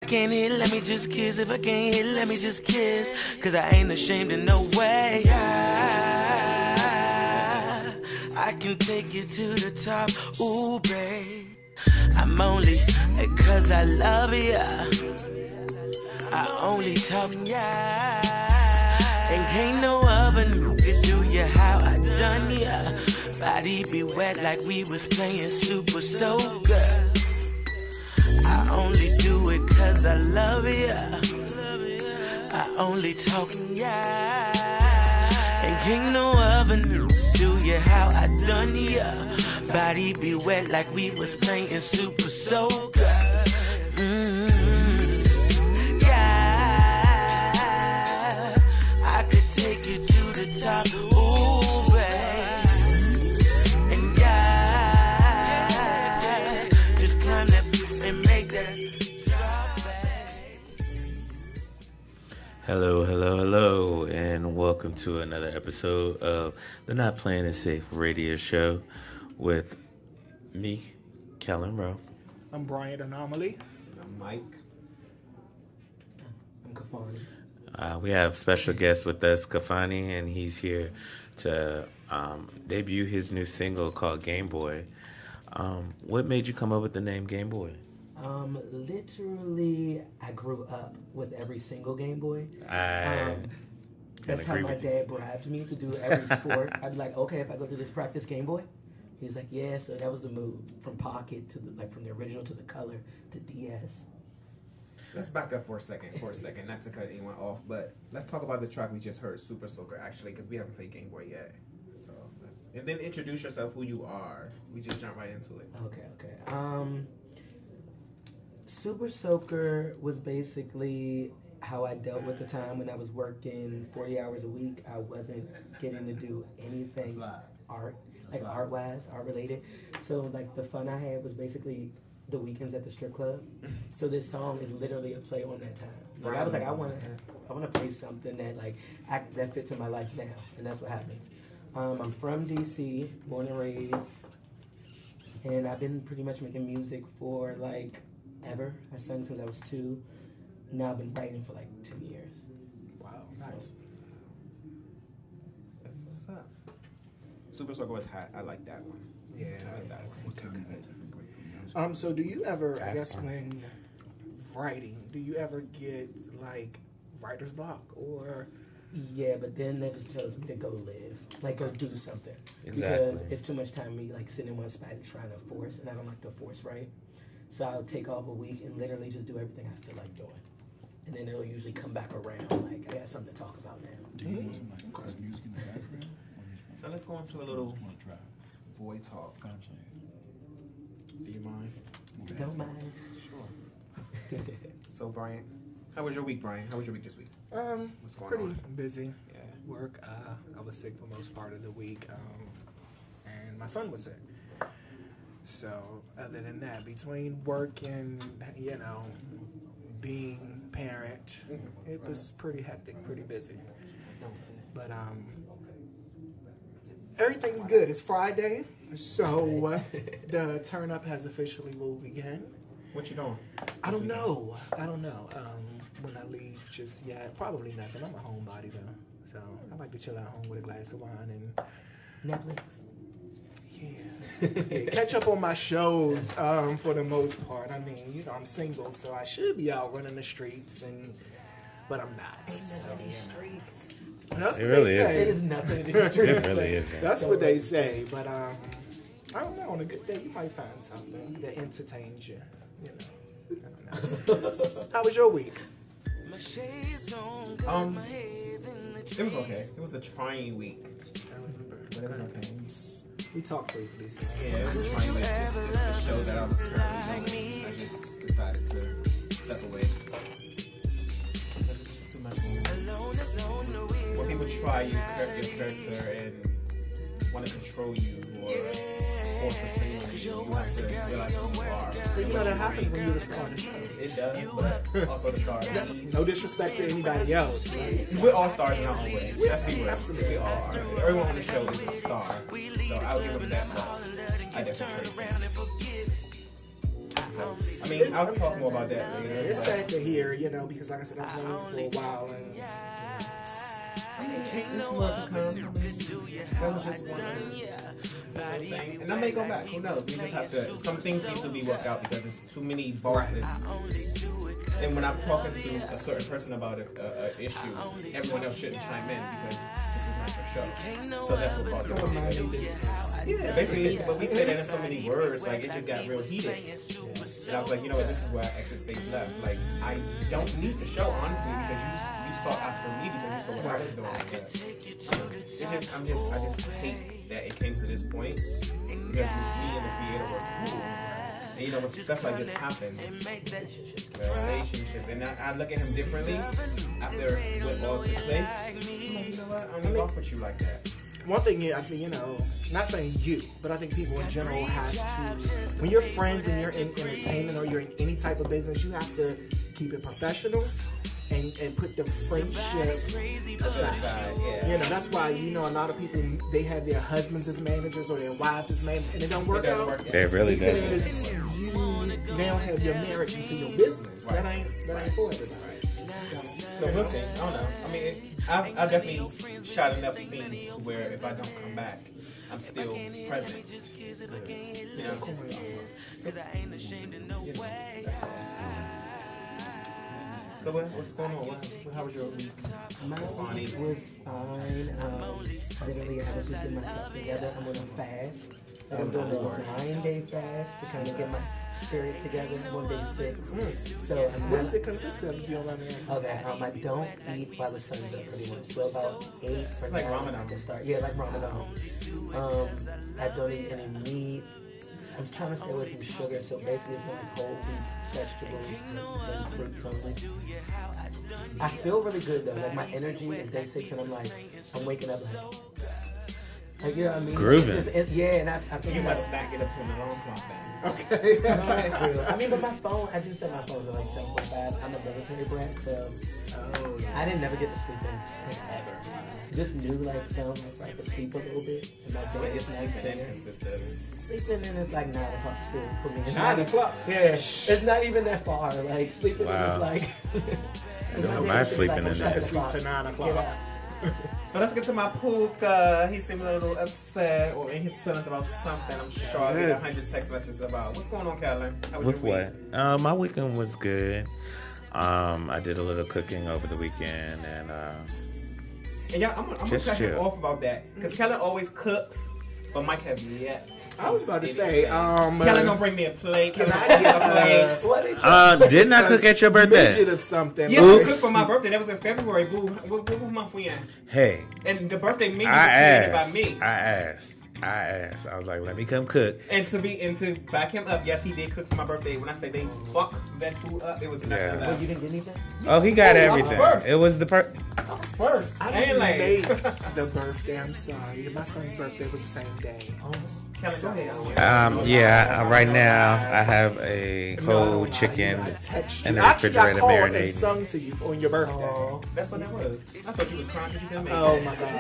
can't hit, let me just kiss. If I can't hit, let me just kiss. Cause I ain't ashamed in no way. I can take you to the top, ooh, babe. I'm only, cause I love ya. I only talk, yeah. And can't no other nigga do ya how I done ya. Body be wet like we was playing Super Soaker. I only do it cause I love ya. I only talk, yeah. And can't no other do ya how I done ya. Body be wet like we was playing Super Soaker. Yeah, I could take you to the top, ooh, babe. And yeah, just climb that and make that drop, babe. Hello, and welcome to another episode of the Not Playing It Safe radio show with me, Kellen Rowe. I'm Bryant Anomaly. I'm Mike. I'm Kafani. We have special guest with us, Kafani, and he's here to debut his new single called Game Boy. What made you come up with the name Game Boy? Literally, I grew up with every single Game Boy. That's how my dad bribed me to do every sport. I'd be like, okay, if I go to this practice Game Boy. He was like, yeah, so that was the move. From Pocket to from the original to the color to DS. Let's back up for a second, not to cut anyone off, but let's talk about the track we just heard, Super Soaker, actually, because we haven't played Game Boy yet. So, and then introduce yourself, who you are. We just jump right into it. Okay. Super Soaker was basically how I dealt with the time when I was working 40 hours a week. I wasn't getting to do anything art related. So like the fun I had was basically the weekends at the strip club. So this song is literally a play on that time. Like I was like, I want to play something that that fits in my life now, and that's what happens. I'm from DC, born and raised, and I've been pretty much making music for ever. I sang since I was 2. Now I've been writing for 10 years. Wow, nice. That's what's up. Super Soaker was hot. I like that one. Yeah, I like that one. So do you ever, I guess when writing, do you ever get writer's block or? Yeah, but then that just tells me to go live, go do something. Exactly. Because it's too much time me sitting in one spot and trying to force, and I don't like to force, right? So I'll take off a week and literally just do everything I feel like doing. And then it'll usually come back around, I got something to talk about now. Do you want some music in the background? So let's go into a little boy talk. Do you mind? Don't mind. Sure. So Brian, how was your week, Brian? How was your week this week? What's going pretty on? busy. Yeah. Work. I was sick for most part of the week, and my son was sick. So other than that, between work and being parent, it was pretty hectic, pretty busy. But everything's good. It's Friday, so the turn up has officially will begin. What you doing? I don't know. When I leave just yet, probably nothing. I'm a homebody though, so I like to chill at home with a glass of wine and Netflix. Yeah, catch up on my shows for the most part. I mean, I'm single, so I should be out running the streets, but I'm not. So. Streets. That's It what really they is. say. It is nothing in the streets. It really is. That's what they say, but I don't know. On a good day, you might find something that entertains you. I don't know. How was your week? It was okay. It was a trying week, but it was okay. We talked briefly. So. Yeah, it was a trying week just to show that I was currently doing. I just decided to step away. It's just too much going on. When people try your character and want to control you or force a thing on you, you have to realize who you are. But you know that happens when you're the star of the show. It does, but also the star. No disrespect to anybody else. Right? We're all stars in our own way. Let's be real. Absolutely. We all are. Everyone on the show is a star. So I'll give them that. But I definitely So, I mean, I'll talk more about that later. It's sad to hear, you know, because like I said, I've known you for a while, and I mean, it's more to come. That was just one thing. And I may go back. Who knows? We just have to. Some things need to be worked out because there's too many bosses. And when I'm talking to a certain person about an issue, everyone else shouldn't chime in because this is not your show. So that's what caused it. Yeah, basically. But we say that in so many words, like it just got real heated. And I was like, you know what? This is where I exit stage left. Like I don't need the show honestly because you sought after me because you saw what I was doing. It's just I just hate that it came to this point because me and the creator were cool. And you know, when stuff like this happens, relationships, and I look at him differently after what all took place. I'm like, you know what? I'm gonna off with you like that. one thing I think, you know, not saying you, but I think people in general has to, when you're friends and you're in entertainment or you're in any type of business, you have to keep it professional and put the friendship aside. Yeah. You know, that's why, you know, a lot of people, they have their husbands as managers or their wives as managers, and it don't work out. It really doesn't. Because you now have your marriage into your business. Right. That ain't for everybody. So we'll see. I don't know. I mean, I definitely shot enough scenes to where if I don't come back, I'm still present. You know, that's all. So what's going on? How was your week? My week was fine. Literally, I was just getting myself together. I'm on a fast. I'm doing a 9-day fast to kind of get my spirit together. I'm on day 6. So what does it consist of, if you don't mind me asking? Okay, I don't eat while the sun's up pretty much. So about 8 or 9 like Ramadan. I can start. Yeah, like Ramadan. I don't eat any meat. I'm trying to stay away from sugar, so basically it's like whole wheat vegetables and fruits only. I feel really good though. Like my energy is day 6, and I'm waking up like you know what I mean? Grooving. Yeah, and I think You must not get up to an alarm clock then. Okay. No, that's real. I mean, but my phone, I do set my phone to like 7:45. I'm a military brat, so I didn't never get to sleep in ever. This new film, I could sleep a little bit, and my day is Then consist of sleeping in is like 9 o'clock still for me. It's 9 o'clock? Yeah, it's not even that far. Like sleeping in is like. I'm sleeping in there. Sleep to 9 o'clock. So let's get to my puka. He seemed a little upset or in his feelings about something. I'm sure I'll get 100 text messages about. What's going on, Kellen? How was With your what? week? My weekend was good. I did a little cooking over the weekend, and Yeah, I'm gonna Just cut him chill. off about that because Kellen always cooks, but Mike have yet. I was about to say, Kellen don't bring me a plate. Can Kellen I don't get bring me a plate. didn't I cook at your birthday? Midget of something. Yeah, she cooked for my birthday. That was in February, boo. What month we in? Hey, And the birthday menu I was created by asked. me. I asked. I was like, let me come cook. And to back him up, yes, he did cook for my birthday. When I say they fuck that food up, it was nothing Yeah. Well, less. you didn't get anything? Oh, he got Oh, I was everything. first. It was the I was first. I And didn't like, make the birthday. I'm sorry. My son's birthday was the same day. Kellen, go ahead. Right now I have a whole chicken in the Actually, I refrigerator called and marinating. sung to you on your birthday. Oh, That's what that was. I thought you was crying because you couldn't make Oh it. my God!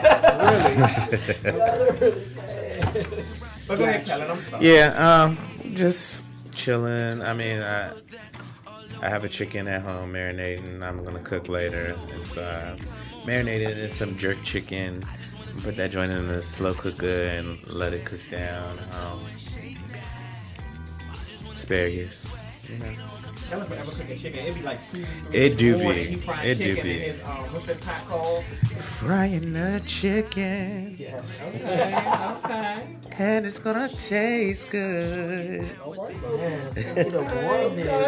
Really? But go ahead, Kellen. I'm sorry. Yeah, just chilling. I mean, I have a chicken at home marinating. I'm gonna cook later. It's marinated in some jerk chicken. Put that joint in the slow cooker and let it cook down. Asparagus. You know. Kellen forever cooking chicken. It'd be like 2, 3, It do 4, be. and he frying It do chicken be. in his, what's that pot called? Frying the chicken, yes. Okay. and it's gonna taste good. Yes. You know, warmness.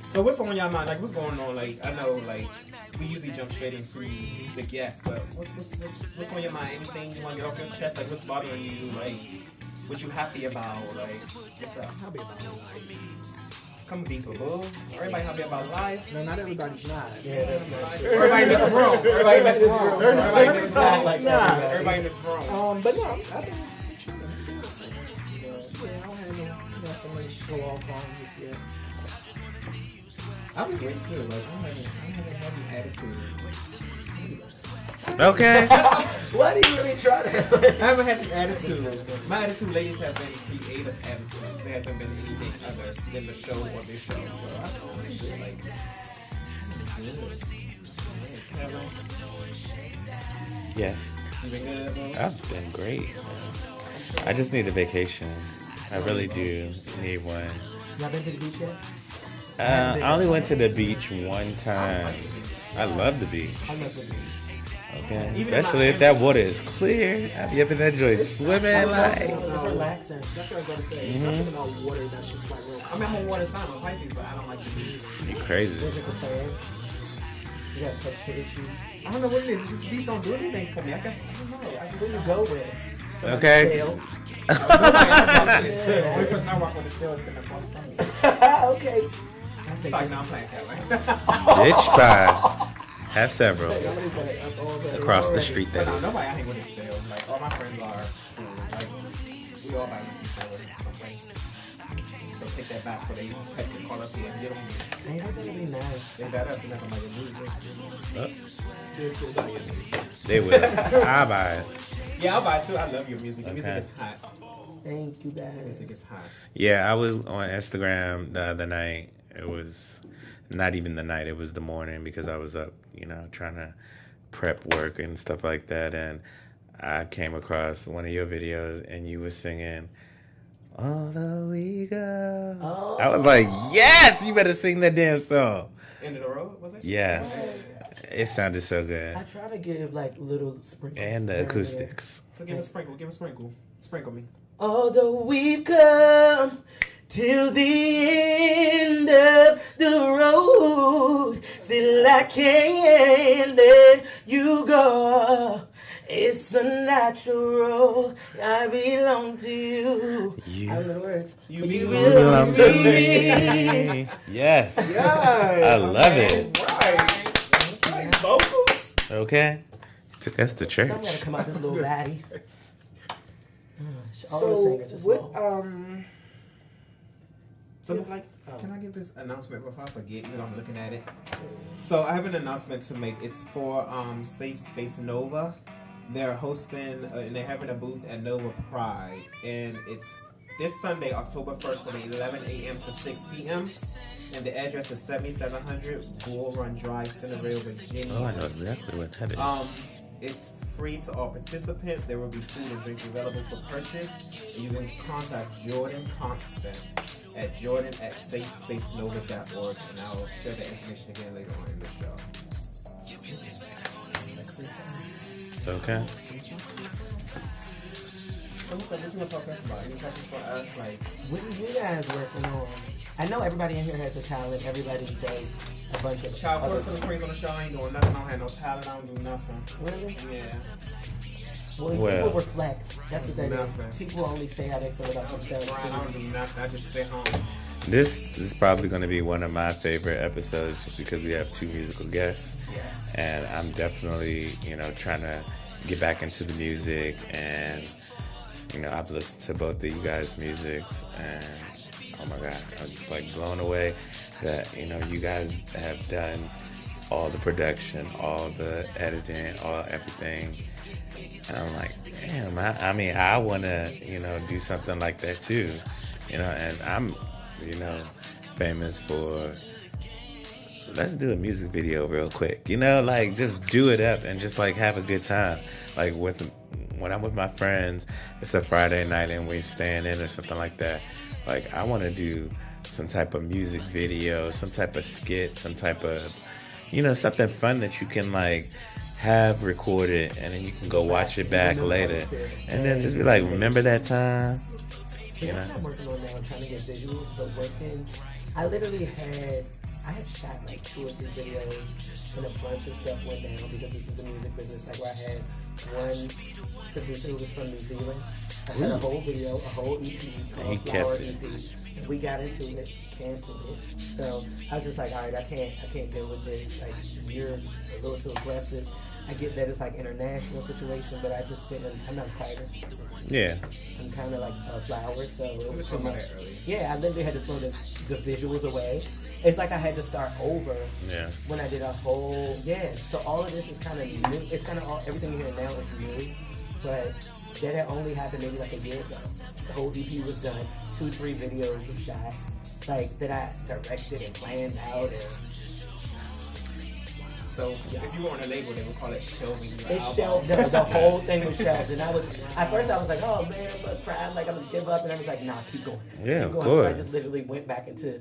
So what's on your mind? Like, what's going on? Like, I know, like, we usually jump straight into the guests, but what's on your mind? Anything you want to get off your chest? Like, what's bothering you? Like, what you happy about? Like, what's up? Happy about life. Come deeper, boo. Everybody happy about life. No, not everybody's not. Yeah, that's not true. Everybody in this room. Everybody in this room. Everybody in this room. Not like Nah. everybody. Everybody in this room. But no, I've been chilling. Yeah, I don't have nothing to show off on just yet. I've been great too. Like, I'm having a heavy attitude. Okay. Why do you really try that? I haven't had an attitude. My attitude ladies have been creative attitudes. There hasn't been anything other than the show or this show. So I always feel like Kellen, Yes. you been good, bro? I've been great. I just need a vacation. I really do need one. Y'all been to the beach yet? I only went to the beach one time. I love the beach. I love the beach. Okay, especially if that water is clear. Have you ever enjoyed swimming? Like, It's relaxing. That's what I was going to say. Something about water that's just like real. I mean, I'm a water sign on Pisces, but I don't like the beach. you crazy. Is it the same? You got texture issues. I don't know what it is. Just the beach don't do anything for me. I guess I don't know. Who you go with? Okay. Dale. The only person I walk with is still sitting across from me. Okay. It's like, no, I'm playing Kellen. Bitch pie. Have several across the street. But That no, is. nobody I hang with is still. Like, all my friends are cool. Like, we all like each other in some way. So take that back for they text and call us here and get them. Ain't that gonna be nice? They got us and nothing like a music. They will. I'll buy it. Yeah, I'll buy it too. I love your music. Your music Okay. is hot. Thank you Your guys. music is hot. Yeah, I was on Instagram the other night. It was not even the night. It was the morning because I was up, trying to prep work and stuff like that. And I came across one of your videos and you were singing, Although We Go. Oh. I was like, yes, you better sing that damn song. End of the road, was it? Yes. It sounded so good. I try to give like little sprinkles. And the here there. acoustics. So give a sprinkle. Give a sprinkle. Sprinkle me. Although we've come till the end of the road, still I can't let you go. It's a natural. I belong to you. I don't know the words. You But belong to me. Yes. Yes. I love it. Right. Vocals. Okay. Took us to church. Some gotta come out this little baddie. All the So, singers are what, small. So yeah, like, can I give this announcement before I forget? Because I'm looking at it. So I have an announcement to make. It's for Safe Space Nova. They're hosting and they're having a booth at Nova Pride, and it's this Sunday, October 1st, from 11 a.m. to 6 p.m. And the address is 7700 Bull Run Drive, Centerville, Virginia. Oh, I know exactly what that is. It's free to all participants. There will be food and drinks available for purchase. And you can contact Jordan Constant at jordan@safespacenova.org, and I'll share the information again later on in the show. Okay. So what you want to talk about? Any topics for us? Like, What are you guys working on? I know everybody in here has a talent. Everybody does a bunch of child other put some queens on the show. I ain't doing nothing. I don't have no talent. I don't do nothing. Really? Yeah. Well, Well. people reflect. That's the thing. Nothing. People only say how they feel about themselves. Brian, I don't do nothing. I just sit home. This is probably going to be one of my favorite episodes just because we have two musical guests. And I'm definitely, trying to get back into the music. And, I've listened to both of you guys' musics. And, oh my God, I'm just like blown away that, you guys have done all the production, all the editing, everything. And I'm like, damn, I want to, do something like that too. And I'm, famous for, let's do a music video real quick. Just do it up and just like have a good time. Like when I'm with my friends, it's a Friday night and we're staying in or something like that. Like I want to do some type of music video, some type of skit, some type of, something fun that you can like have recorded and then you can go watch it back later. And then just be like, remember that time? That's what I'm working on now. I'm trying to get visuals, but working. I literally had shot like 2 or 3 videos and a bunch of stuff went down because this is the music business. Like where I had one producer who was from New Zealand. I had a whole video, a whole EP, He a flower kept it. EP. We got into it, canceled it. So I was just like, all right, I can't deal with this. Like you're a little too aggressive. I get that it's like international situation, but I just didn't. I'm not a fighter. Yeah. I'm kind of like a flower, so it We was were too talking about much. that earlier. Yeah, I literally had to throw the visuals away. It's like I had to start over Yeah. when I did a whole So all of this is kind of new. It's kind of all everything you hear now is new, but that had only happened maybe like a year ago. The whole EP was done. 2-3 videos were shot, like that I directed and planned out. And So if you were on a label, they would call it shelving your it album. shelved. The whole thing was shelved, and I was at first I was like, oh man, but I'm like I'm gonna give up, and I was like, nah, keep going. Yeah, keep of going. So I course. just literally went back into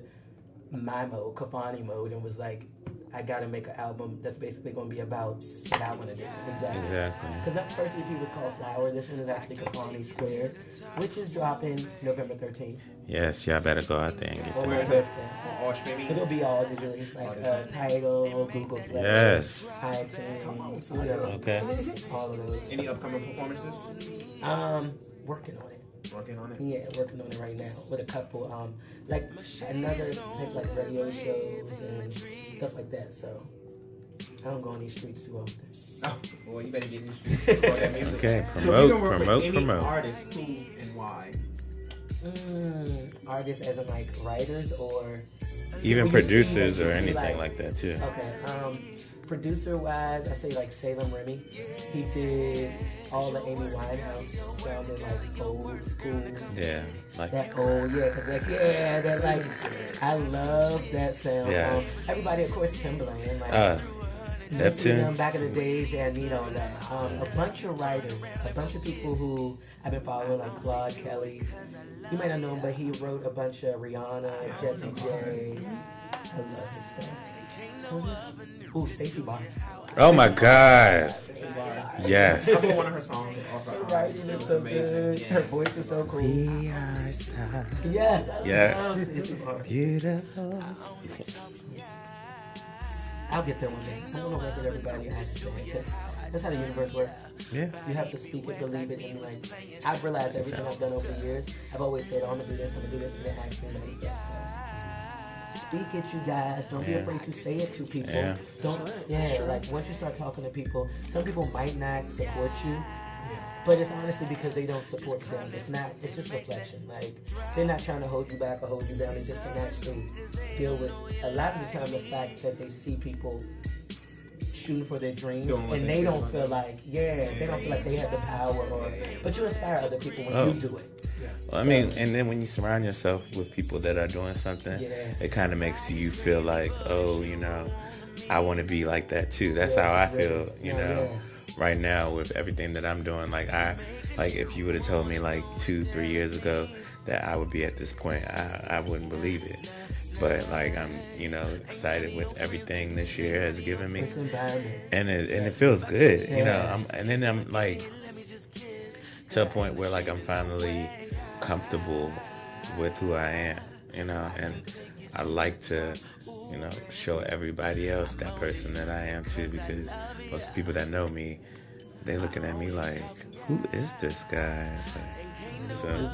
my mode, Kafani mode, and was like, I gotta make an album that's basically gonna be about what I want to do. Exactly. Because that first EP was called Flower. This one is actually Kafani Squared, which is dropping November 13th. Yes, y'all better go out there and get Where that. is it? On all streaming. It'll be all digitally, like Tidal, Google Play, Yes. iTunes, you know, Okay. all of those. Any upcoming performances? Working on it. Working on it. Yeah, working on it right now with a couple, like another type like radio shows and stuff like that. So I don't go on these streets too often. Oh, well, you better get in the streets. All that music. Okay, So if you don't work promote. with any artist, who and why? Artists as in like writers or Even Well, you see, producers like, or you see, anything like- like that too. okay. Producer wise, I say like Salem Remy. He did all the Amy Winehouse sounded like old school. Yeah, like That old, cause like, that like, I love that sound. Yes. Everybody, of course, Timbaland, like, that listening to them tune. back in the days, I need all that. A bunch of writers, a bunch of people who I've been following, like Claude Kelly. You might not know him, but he wrote a bunch of Rihanna, Jessie J. I love his stuff. So this, Stacey Barr. Oh my God. I Yes. put one of her songs off her Her album. writing It is was so amazing. good. Yeah. Her voice is so cool. Yes, I Yes. love Stacey Barr. Beautiful. I'll get there one day. I'm gonna work with everybody I have to say, because that's how the universe works. Yeah. You have to speak it, believe it, and like I've realized everything I've done over the years. I've always said, oh, I'm gonna do this, and then actually manifest. So speak it, you guys. Don't be Yeah. afraid to say it to people. Yeah. Don't. Like once you start talking to people, some people might not support you. But it's honestly because they don't support them. It's just reflection. Like, they're not trying to hold you back or hold you down. They just can actually deal with, a lot of the time, the fact that they see people shooting for their dreams Doing what and they they feel don't like feel them. like, they don't feel like they have the power but you inspire other people when Oh. you do it. Well, I mean, and then when you surround yourself with people that are doing something, Yeah. it kind of makes you feel like, oh, I want to be like that too. That's Yeah, how I it's feel, really- right now with everything that I'm doing. Like if you would have told me like 2-3 years ago that I would be at this point, I wouldn't believe it. But like I'm, excited with everything this year has given me, This environment. and it feels good, Yeah. and then I'm like to a point where like I'm finally comfortable with who I am, and I like to, show everybody else that person that I am too, because most of the people that know me, they looking at me like, who is this guy? So,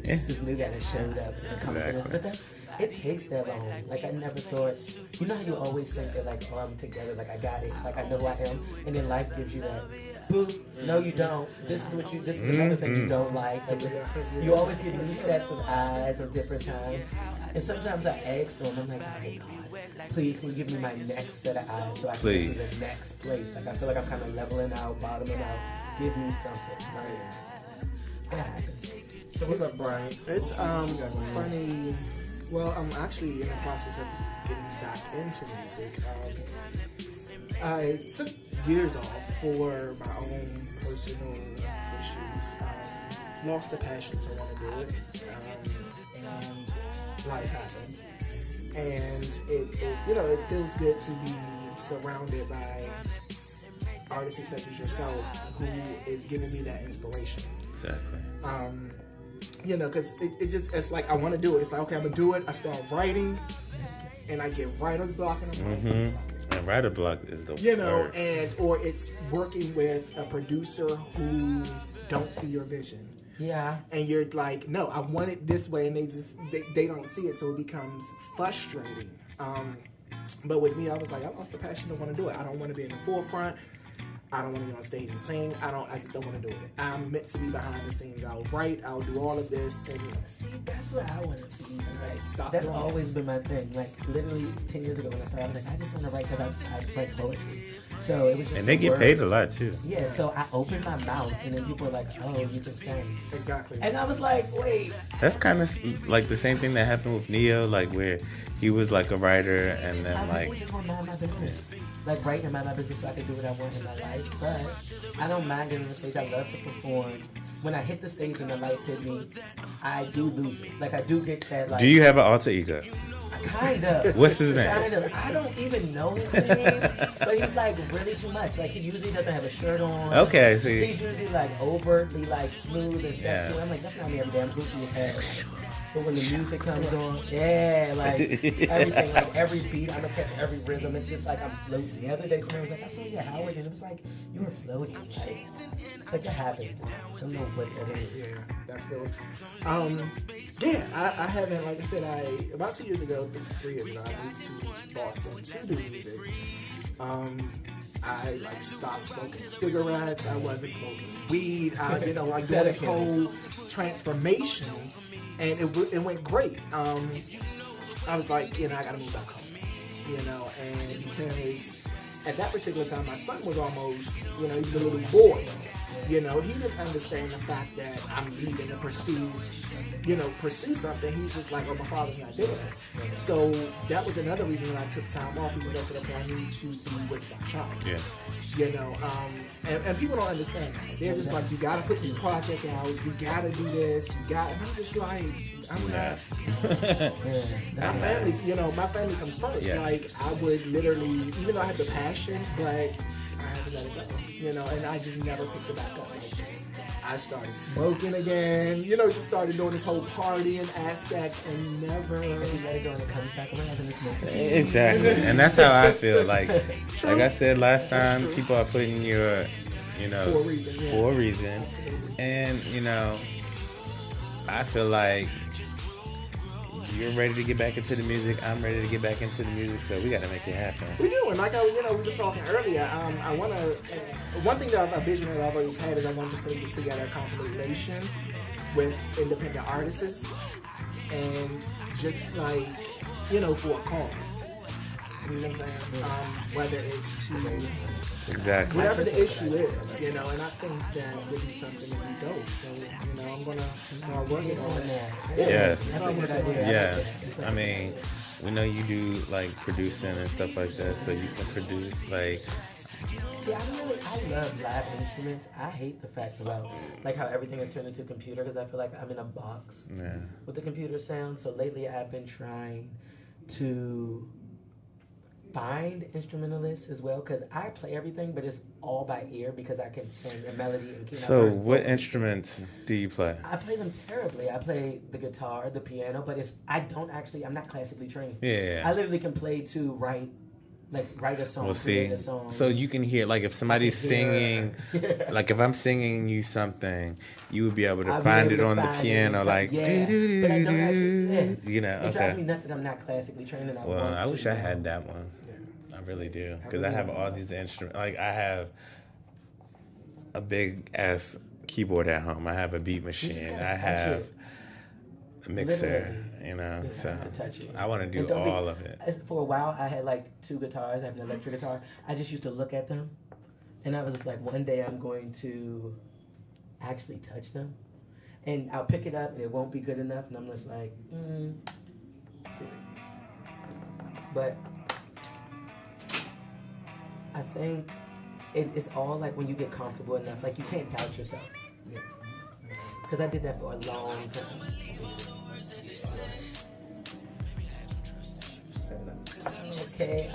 yeah. This new guy that showed up and confidence. Exactly. But it takes that long. Like I never thought. You know how you always think that like, oh, I'm together, like I got it, like I know who I am, and then life gives you that. Boop. No, you don't. This is another thing you don't like. You always get new sets of eyes at different times. And sometimes I ask them, I'm like, oh God, please can you give me my next set of eyes so I can get to Please. the next place. Like I feel like I'm kind of leveling out, bottoming out. Give me something. Like, that happens. So what's up, Brian? It's funny. Well, I'm actually in the process of getting back into music. I took years off for my own personal issues. Lost the passion to want to do it, and life happened. And it feels good to be surrounded by artists such as yourself who is giving me that inspiration. Exactly. Because it's like I want to do it. It's like, okay, I'm gonna do it. I start writing, and I get writer's block, and I'm like, And writer block is the worst. or it's working with a producer who don't see your vision. Yeah. And you're like, no, I want it this way, and they don't see it, so it becomes frustrating. But with me, I was like, I lost the passion to want to do it. I don't want to be in the forefront. I don't want to get on stage and sing. I just don't want to do it. I'm meant to be behind the scenes. I'll write. I'll do all of this. And See, that's what I want to be. Like, stop. That's always been my thing. Like literally 10 years ago when I started, I was like, I just want to write because I write poetry. So it was just And they get paid a lot too. Yeah, so I opened my mouth and then people were like, oh, you can sing. Exactly. And I was like, wait. That's kind of like the same thing that happened with Neo, like where he was like a writer and then I like. just want to mind my business. Like writing and mind my business so I can do what I want in my life. But I don't mind getting on the stage. I love to perform. When I hit the stage and the lights hit me, I do lose it. Like I do get that like. Do you have an alter ego? Kind of. What's his name? Kind of. I don't even know his name, but he's like really too much. Like he usually doesn't have a shirt on. Okay, I see. He's usually like overtly like smooth and sexy. Yeah. I'm like, that's not me every day. I'm goofy as hell. But when the music comes on, yeah, like everything, like every beat, I'm gonna catch every rhythm. It's just like I'm floating. The other day, somebody was like, I saw you at Howard, and it was like you were floating. Like, it's like that happens. I don't know what that is. Yeah, that feels. I haven't, like I said, about 2 years ago, 3 years ago, I moved to Boston to do music. I like stopped smoking cigarettes. I wasn't smoking weed. I, like doing this whole transformation, and it went great. I was like, I gotta move back home, and because at that particular time my son was almost, he was a little boy. He didn't understand the fact that I'm leaving to pursue something. He's just like, oh, my father's not there. So that was another reason that I took time off, because I said, okay, I need to be with my child. Yeah. And people don't understand that. They're just like, you gotta put this project out, you gotta do this, and I'm just like, I'm not. My family comes first. Yes. Like, I would literally, even though I had the passion, but I had to let it go, and I just never picked it back up. Like, I started smoking again, just started doing this whole partying aspect and never Let it go and it comes back around and it's more Exactly, and that's how I feel. Like I said last time, people are putting your, for a reason. Yeah. for a reason, Absolutely. and I feel like you're ready to get back into the music. I'm ready to get back into the music, so we got to make it happen. We do, and like we were talking earlier. I want to. One thing that a vision that I've always had is I want to put together a compilation with independent artists, and just like for a cause. You know what I'm saying? Whether it's to Exactly. whatever the issue is, and I think that would be something that we go. So I'm gonna start working on that. Yes. That's a good idea. Yes. I mean, we know you do like producing and stuff like that, so you can produce like. See, I love live instruments. I hate the fact about like how everything is turned into a computer, because I feel like I'm in a box with the computer sound. So lately I've been trying to find instrumentalists as well, because I play everything, but it's all by ear because I can sing a melody and keep. So what instruments do you play? I play them terribly. I play the guitar, the piano, but I'm not classically trained. Yeah. I literally can play to write a song, Well, create see, a song. so you can hear, like, if somebody's singing, like, if I'm singing you something, you would be able to find it on the piano, like, but I don't actually, It drives me okay. nuts that I'm not classically trained, and Well, I wish I had that one. I really do, because I have all these instruments. Like, I have a big ass keyboard at home. I have a beat machine. I have a mixer. So I want to do all of it. For a while, I had like 2 guitars. I have an electric guitar. I just used to look at them, and I was just like, one day I'm going to actually touch them, and I'll pick it up, and it won't be good enough, and I'm just like, But I think it's all like when you get comfortable enough, like you can't doubt yourself. Because I did that for a long time. Okay,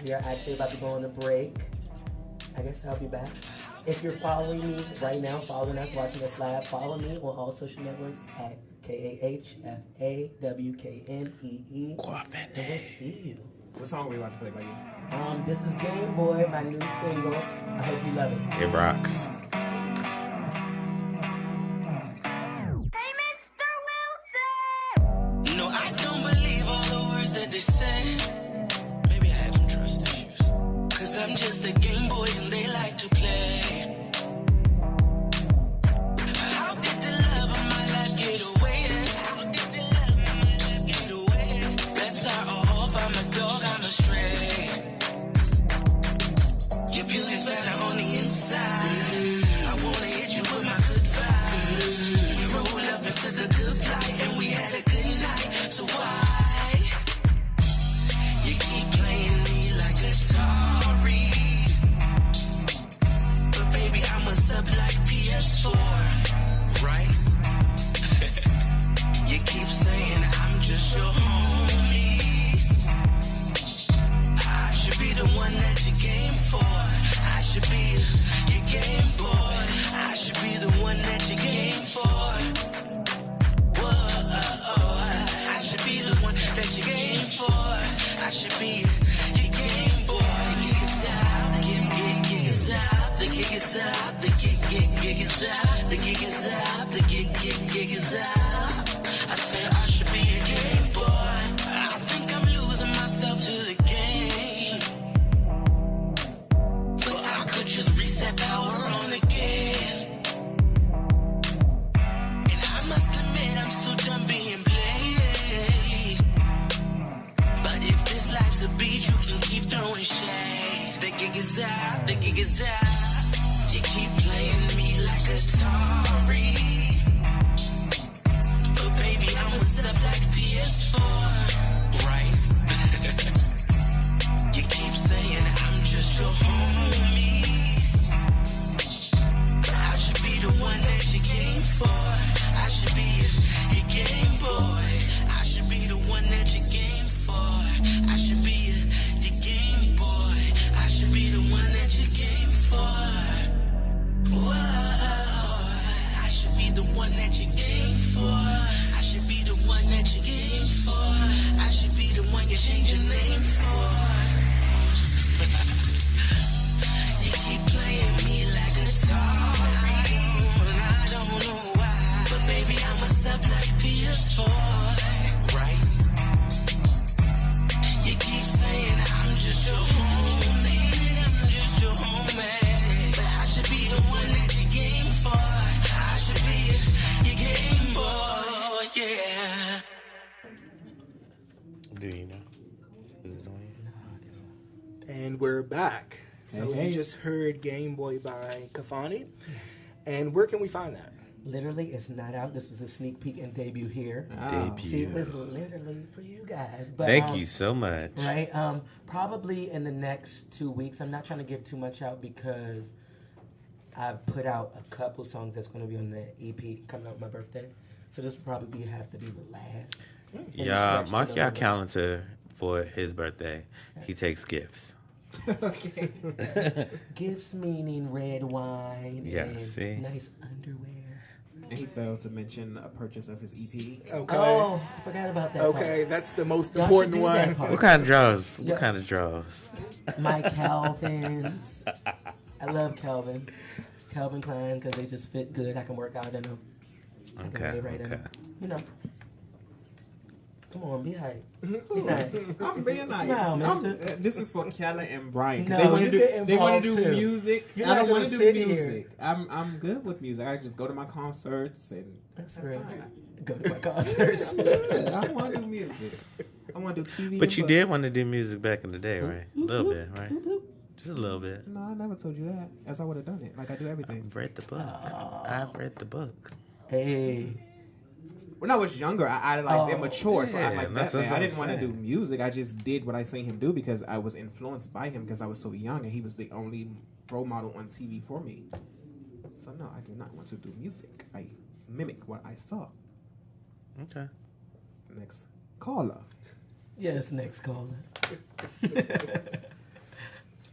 we are actually about to go on a break. I guess I'll be back. If you're following me right now, following us, watching us live, follow me on all social networks at KAHFAWKNEE. And we'll see you. What song are we about to play by you? This is Game Boy, my new single. I hope you love it. It rocks. No, I don't believe all the words that they say. Maybe I have some trust issues. Cause I'm just a Game Boy and they like it's a beat, you can keep throwing shade. The gig is out, the gig is out. You keep playing me like Atari. But baby, I'm a sub like PS4, right? You keep saying I'm just your homie, but I should be the one that you came for. I should be your Game Boy. I should be the one that you came for. I should be your Game Boy. I should be the one that you came for. Whoa. I should be the one that you came for. I should be the one that you came for. I should be the one you change your name for. You keep playing me like Atari, and I don't know why. But baby, I'm a sub like PS4, right? You keep saying I'm just your homie, I'm just your homie, but I should be the one that you game for. I should be your Game Boy, yeah. Do you know? Is it on you? And we're back. So Hey. you just heard Game Boy by Kafani. And where can we find that? Literally, it's not out. This was a sneak peek and debut here. Debut. See, it was literally for you guys. But, Thank you so much. Right? Probably in the next 2 weeks. I'm not trying to give too much out because I've put out a couple songs that's going to be on the EP coming out on my birthday. So this will probably have to be the last. Yeah, Stretched mark a your little bit. calendar for his birthday. He takes gifts. Okay. Gifts meaning red wine Yeah, and see? nice underwear. And he failed to mention a purchase of his EP. Okay. Oh, I forgot about that. Okay, that's the most Y'all important should do that one. part. What kind of draws? Yeah. What kind of draws? My Calvins. I love Calvin. Calvin Klein because they just fit good. I can work out in them. I can Okay, lay right in okay. 'em. You know. Come on, be hype. Be nice. I'm being nice. Smile, mister. This is for Kellen and Brian. 'cause No, they want you to get do. They want involved to do too. music. You're I not don't want to gonna do sit music. I'm good with music. I just go to my concerts and That's right. Go to my concerts. I'm good. I don't want to do music. I want to do TV. But you and did books. want to do music back in the day, right? A little bit, right? Just a little bit. No, I never told you that. As I would have done it. Like I do everything. I've read the book. I've read the book. Hey. When I was younger, I idolized Oh, immature, so I yeah, like that's that. what I I'm didn't want to do saying. music. I just did what I seen him do because I was influenced by him because I was so young and he was the only role model on TV for me. So no, I did not want to do music. I mimicked what I saw. Okay. Next caller. Yes, next caller.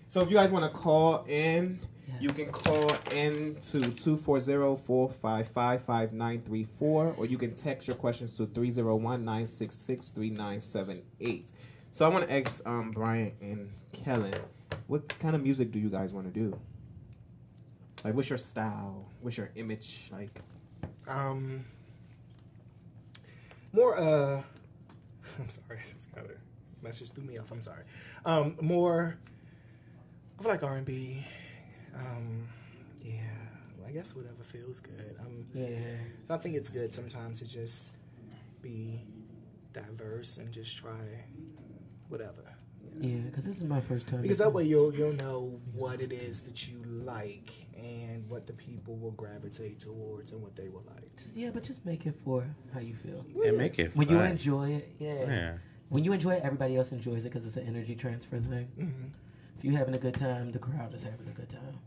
So if you guys want to call in, you can call in to 240-455-5934, or you can text your questions to 301-966-3978. So I want to ask Brian and Kellen, what kind of music do you guys want to do? Like, what's your style? What's your image? Like, More, I'm sorry, this kind of message threw me off. I'm sorry. More, I feel like R&B. Yeah, I guess whatever feels good. Yeah. I think it's good sometimes to just be diverse and just try whatever. You know? Yeah, because this is my first time. Because that way you'll know what it is that you like and what the people will gravitate towards and what they will like. But just make it for how you feel. And make it When you fun. enjoy it, Yeah. When you enjoy it, everybody else enjoys it because it's an energy transfer thing. Mm-hmm. If you're having a good time, the crowd is having a good time.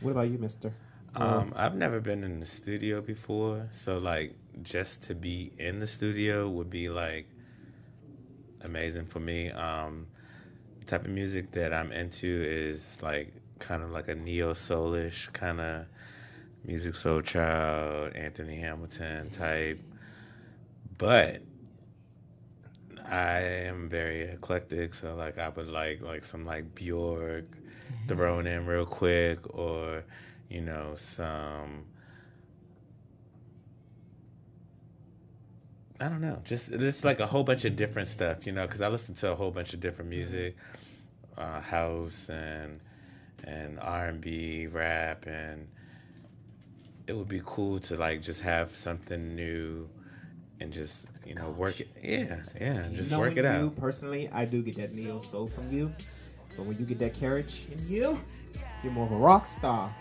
what about you, mister? I've never been in the studio before, so like just to be in the studio would be like amazing for me. The type of music that I'm into is like kind of like a neo soulish kind of music, Soul Child, Anthony Hamilton type, but I am very eclectic, so like I would like some like Bjork thrown in real quick, or you know, some, I don't know, just like a whole bunch of different stuff, you know, because I listen to a whole bunch of different music, house and R&B, rap, and it would be cool to like just have something new and just work it. Yeah, and just Knowing work it you out. personally, I do get that neo soul from you, but when you get that courage in you, you're more of a rock star.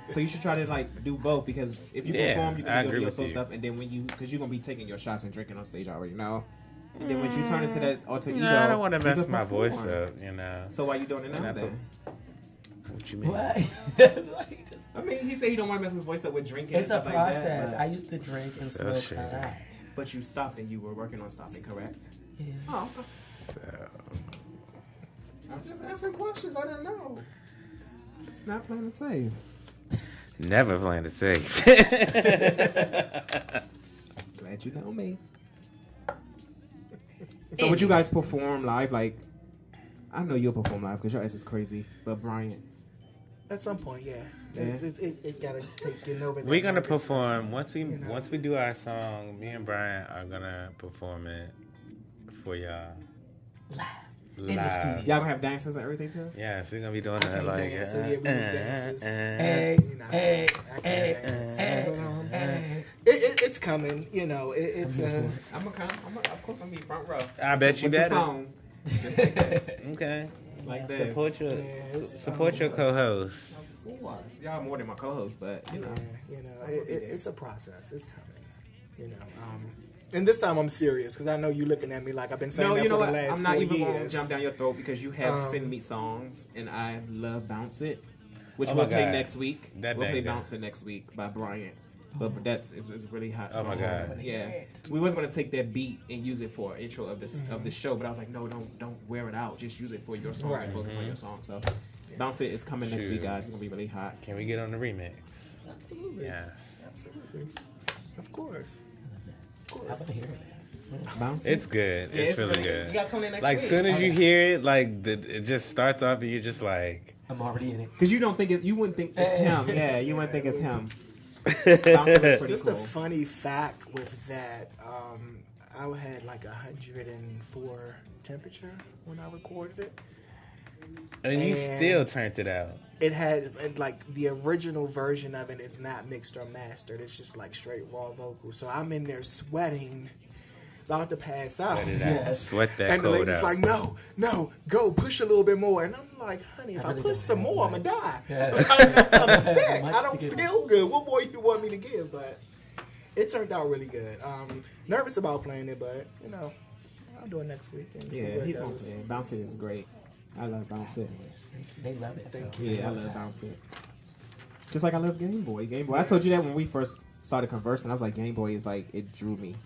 So you should try to like do both, because if you perform, you can do neo soul stuff, and then because you're gonna be taking your shots and drinking on stage, I already know. And then when you turn into that alter ego, I don't want to you mess just my perform. voice up, So why you doing it now then? What you mean? Why? I mean, he said he don't want to mess his voice up with drinking. It's a and stuff like that, process. but- I used to drink and smoke shit. a lot. But you stopped and you were working on stopping, correct? Yeah. Oh, okay. So, I'm just asking questions. I didn't know. Not playing it safe. never playing it safe. Glad you know me. So would you guys perform live? Like, I know you'll perform live because your ass is crazy. But Brian, At some point, yeah. Yeah. It gotta take getting over. We're that gonna nervousness, perform once we you know. once we do our song. Me and Brian are gonna perform it for y'all In the studio. y'all gonna have dances and everything too? Yeah, so we're gonna be doing I that can't like dance, so yeah, we do dances. Hey, You know, hey, I can't hey, dance, hey, but, hey. it's coming. You know, it's I'm gonna come. Of course, I'm gonna be front row. I bet you With the better. phone. Just like this. Okay, It's like this. support your co-host. Of course. Y'all more than my co-host, but you know. it's a process. It's coming. You know, and this time I'm serious because I know you looking at me like I've been saying No, that you know for what? the last I'm not 4 even years. gonna jump down your throat because you have sent me songs and I love Bounce It, which Oh we'll my play God. next week. That we'll play banger. Bounce It next week by Bryant. But that's it's really hot. Oh my song. God. Yeah, we was gonna take that beat and use it for intro of this of the show, but I was like, no, don't wear it out. Just use it for your song and focus on your song. So, Bounce It is coming next week, Shoot. guys. It's gonna be really hot. Can we get on the remix? Absolutely. Yes, Absolutely. Of course. I want to hear it. Bounce It. it's good. Yeah, It's really You good. got tune in next Like week. soon as you hear it, like it just starts off and you're just like, I'm already in it. Because you don't think you wouldn't think it's him. Yeah, you wouldn't think it's him. Bounce It was pretty Just cool. a funny fact with that, I had like 104 temperature when I recorded it. and you And- still turned it out. It has, and like the original version of it is not mixed or mastered. It's just like straight raw vocals. So I'm in there sweating, about to pass out. Sweat it out. Yes. Sweat that And the cold lady's out. like, no, go push a little bit more. And I'm like, honey, if I really push don't some have more, I'm much. gonna die. Yeah. I'm sick. Much I to don't give. feel good. What more you want me to give? But it turned out really good. Nervous about playing it, but you know, I'll do it next week. And see Yeah, what he's it on goes. there. Bounce It is great. I love Bounce It. They love it. Thank so. Yeah, I love Bounce It. Just like I love Game Boy. Game Boy. I told you that when we first started conversing. I was like, Game Boy is like, it drew me.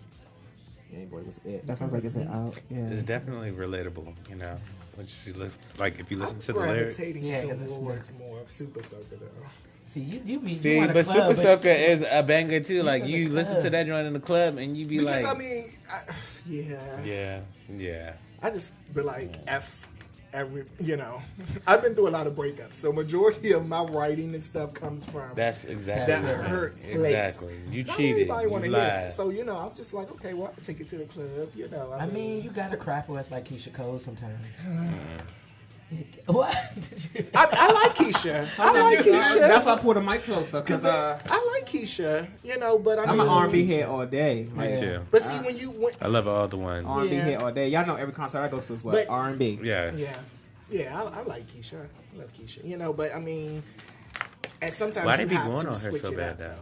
Game Boy was it. That sounds like it's out. Yeah. It's definitely relatable, you know. When you listen, like if you listen to the lyrics. Gravitating Yeah, to 'cause it's works more of Super Soaker though. See, you be See, you want a but club, Super Soaker is a banger too. Like in you the listen to club. that joint in the club and you be Because like, I mean, yeah. I just be like F every, you know. I've been through a lot of breakups, so majority of my writing and stuff comes from That's exactly that right. hurt place. Exactly. You Not cheated. everybody want You to hear lied. that. So you know, I'm just like, okay, well, I'll take it to the club. You know, I mean, you gotta cry for us like Keisha Cole sometimes. Mm-hmm. What? Did you? I like Keisha. I like Keisha. That's why I pulled the mic closer because I like Keisha. You know, but I'm an R&B head all day. Me Like, too. But see, when you went, I love all the ones. R&B Yeah. head all day. Y'all know every concert I go to is what? But- R&B. Yes. yeah, I like Keisha. I love Keisha. You know, but I mean, and sometimes Why you they be have going to on her switch so it bad up, though?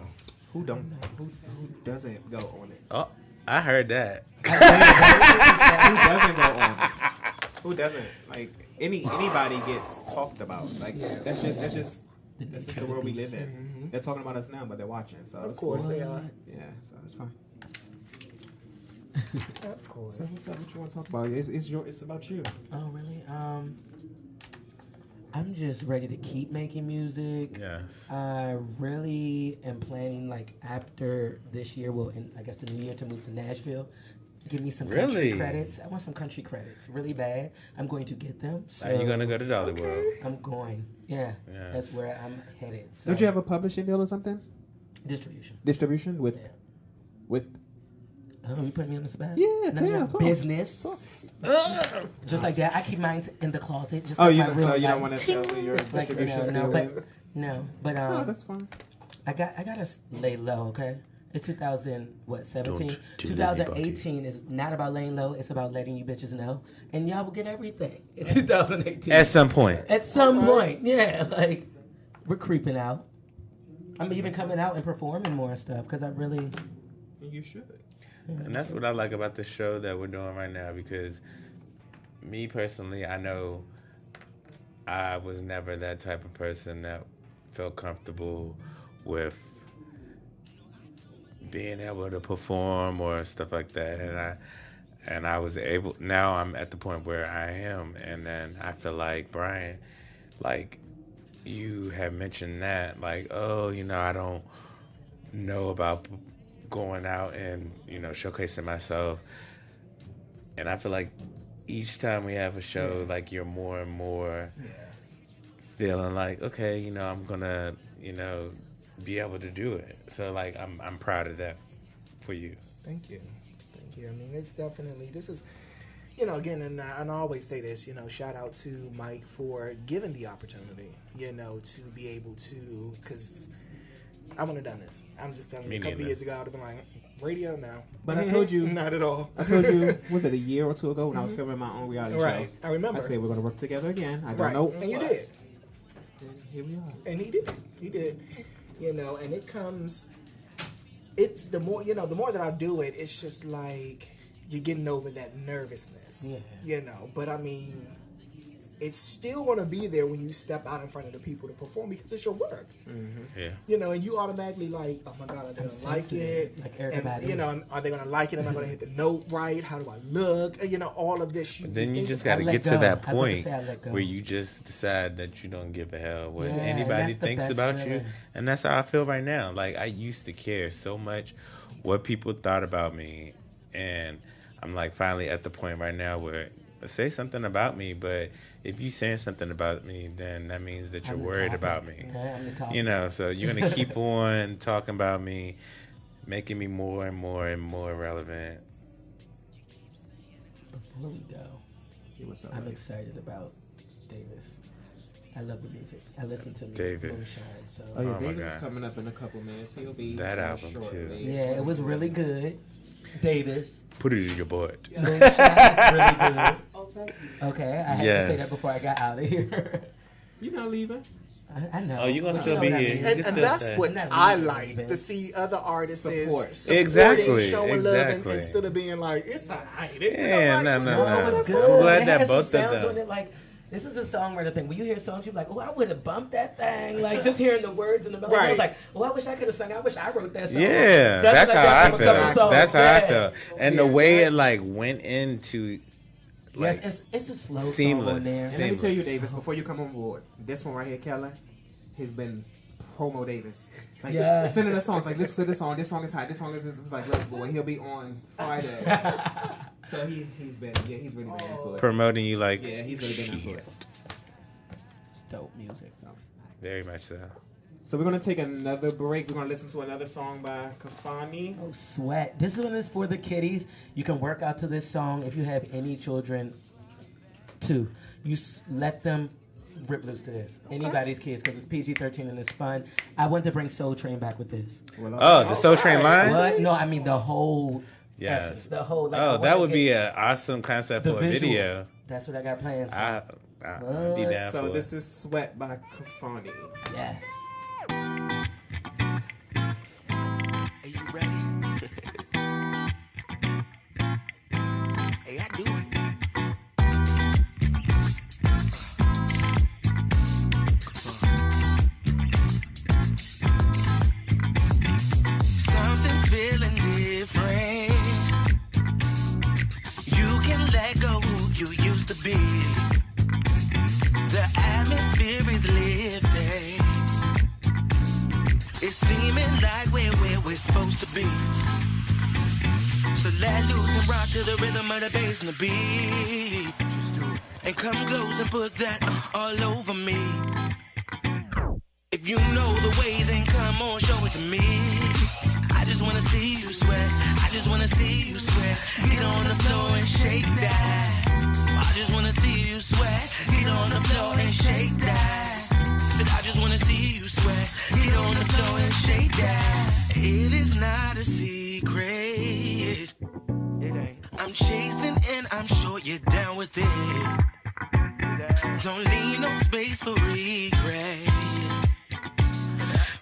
Who don't? Who doesn't go on it? Oh, I heard that. Who doesn't go on it? Who doesn't? Like anybody gets talked about. Like that's just the world we live in. They're talking about us now, but they're watching. So Of it's course cool. they are. Yeah, so it's fine. Of course. So what's up? What you want to talk about? It's about you. Oh really? I'm just ready to keep making music. Yes. I really am planning, like, after this year, I guess the new year, to move to Nashville. Give me some country Really? credits. I want some country credits, really bad. I'm going to get them. So Are you gonna go to Dolly World? I'm going. Yeah, Yes. that's where I'm headed. So. Don't you have a publishing deal or something? distribution? Distribution with Yeah. with. Oh, you put me on the spot? Yeah, None of tell, that talk. business. Just like that. I keep mine in the closet. Just Oh, like you my don't. real So you don't life. want to tell who your Like, distribution no, deal but with? no, but No, that's fine. I gotta lay low, okay? It's 17? Don't do 2018 is not about laying low. It's about letting you bitches know. And y'all will get everything in 2018. At some point. At some point, yeah. Like, we're creeping out. I'm even coming out and performing more stuff because I really... You should. And that's what I like about the show that we're doing right now, because me personally, I know I was never that type of person that felt comfortable with being able to perform or stuff like that. And I was able, now I'm at the point where I am. And then I feel like, Brian, like you have mentioned that, like, oh, you know, I don't know about going out and, you know, showcasing myself. And I feel like each time we have a show, like you're more and more feeling like, okay, you know, I'm gonna, you know, be able to do it. So like I'm proud of that for you. Thank you. I mean, it's definitely, this is, you know, again, and I always say this, you know, shout out to Mike for giving the opportunity, you know, to be able to, because I wouldn't have done this. I'm just telling you, a couple of years ago, I would have been like, radio now. But I told you. Not at all. I told you, was it a year or two ago when I was filming my own reality show? Right. I remember. I said, we're going to work together again. I don't Right. know. And you did. And here we are. And he did. He did. You know, and it comes, it's the more, you know, the more that I do it, it's just like you're getting over that nervousness. Yeah. You know, but I mean, it's still going to be there when you step out in front of the people to perform because it's your work. Mm-hmm. Yeah. You know, and you automatically like, oh my God, are they going to like it? Like everybody. And, you know, are they going to like it? Am I going to hit the note right? How do I look? And, you know, all of this. But then you think just about. got to I let get to go. that I was gonna point say I let go. where you just decide that you don't give a hell what Yeah, anybody that's the thinks best about you. feeling. And that's how I feel right now. Like, I used to care so much what people thought about me. And I'm like finally at the point right now where say something about me, but if you saying something about me, then that means that you're worried about me. Yeah, I'm the topic. You know, so you're going to keep on talking about me, making me more and more and more relevant. Before we go, Hey, what's up, I'm buddy? excited about Davis. I love the music. I listen to Davis. Moonshine. So Oh, yeah, Oh, my Davis is God. coming up in a couple minutes. He'll be That here album, shortly. too. yeah, it was really good. Davis. Put it in your butt. Moonshine is really good. Oh, thank you. Okay, I had to Yes. say that before I got out of here. You're not leaving? I know. Oh, you gonna But still know be what I here. mean. You And, can and still that's stay. what Not I really, like man. to see other artists Support. supporting, Exactly, showing love, exactly. instead of being like, it's not right. Yeah, no. No, it was good. I'm glad They that had some both of sounds them. on it, like, this is a songwriter thing. When you hear songs, you're like, oh, I would have bumped that thing. Like, just hearing the words and the melody. I was Right. like, oh, I wish I could have sung. I wish I wrote that song. Yeah, that's what how I got from a couple felt. songs. That's how I Yeah. felt. And the way it like went into, like, Yes, it's a slow seamless. song on there. And let me tell you, Seamless. Davis, before you come on board, this one right here, Kellen, has been promo Davis. Like, Yeah. sending us songs, like, listen to this song is hot, this song is this. It was like, look, boy, he'll be on Friday. So he's really been into it. promoting you like, Yeah, he's really been into shit. it. It's dope music. So. Very much so. So we're gonna take another break. We're gonna listen to another song by Kafani. Oh, sweat. This one is for the kiddies. You can work out to this song if you have any children, too. You let them rip loose to this. Anybody's kids, because it's PG-13 and it's fun. I want to bring Soul Train back with this. Well, Oh, the Soul Train line? What? No, I mean the whole Yes. essence. The whole. Like, I Oh, wanna that would get be an awesome concept the for a visual. video. That's what I got planned. So. I'd be down So for this it. is Sweat by Kafani. Yes. Are you ready? Hey, I do it. Something's feeling different. You can let go who you used to be. The atmosphere is lifting. It's seeming like we're where we're supposed to be. So let loose and rock to the rhythm of the bass and the beat. Just do it. And come close and put that all over me. If you know the way, then come on, show it to me. I just wanna see you sweat. I just wanna see you sweat. Get on the floor and shake that. I just wanna see you sweat. Get on the floor and shake that. Said I just just wanna see you sweat. Get on the floor and shake that. It is not a secret. It ain't. I'm chasing and I'm sure you're down with it. Don't leave no space for regret.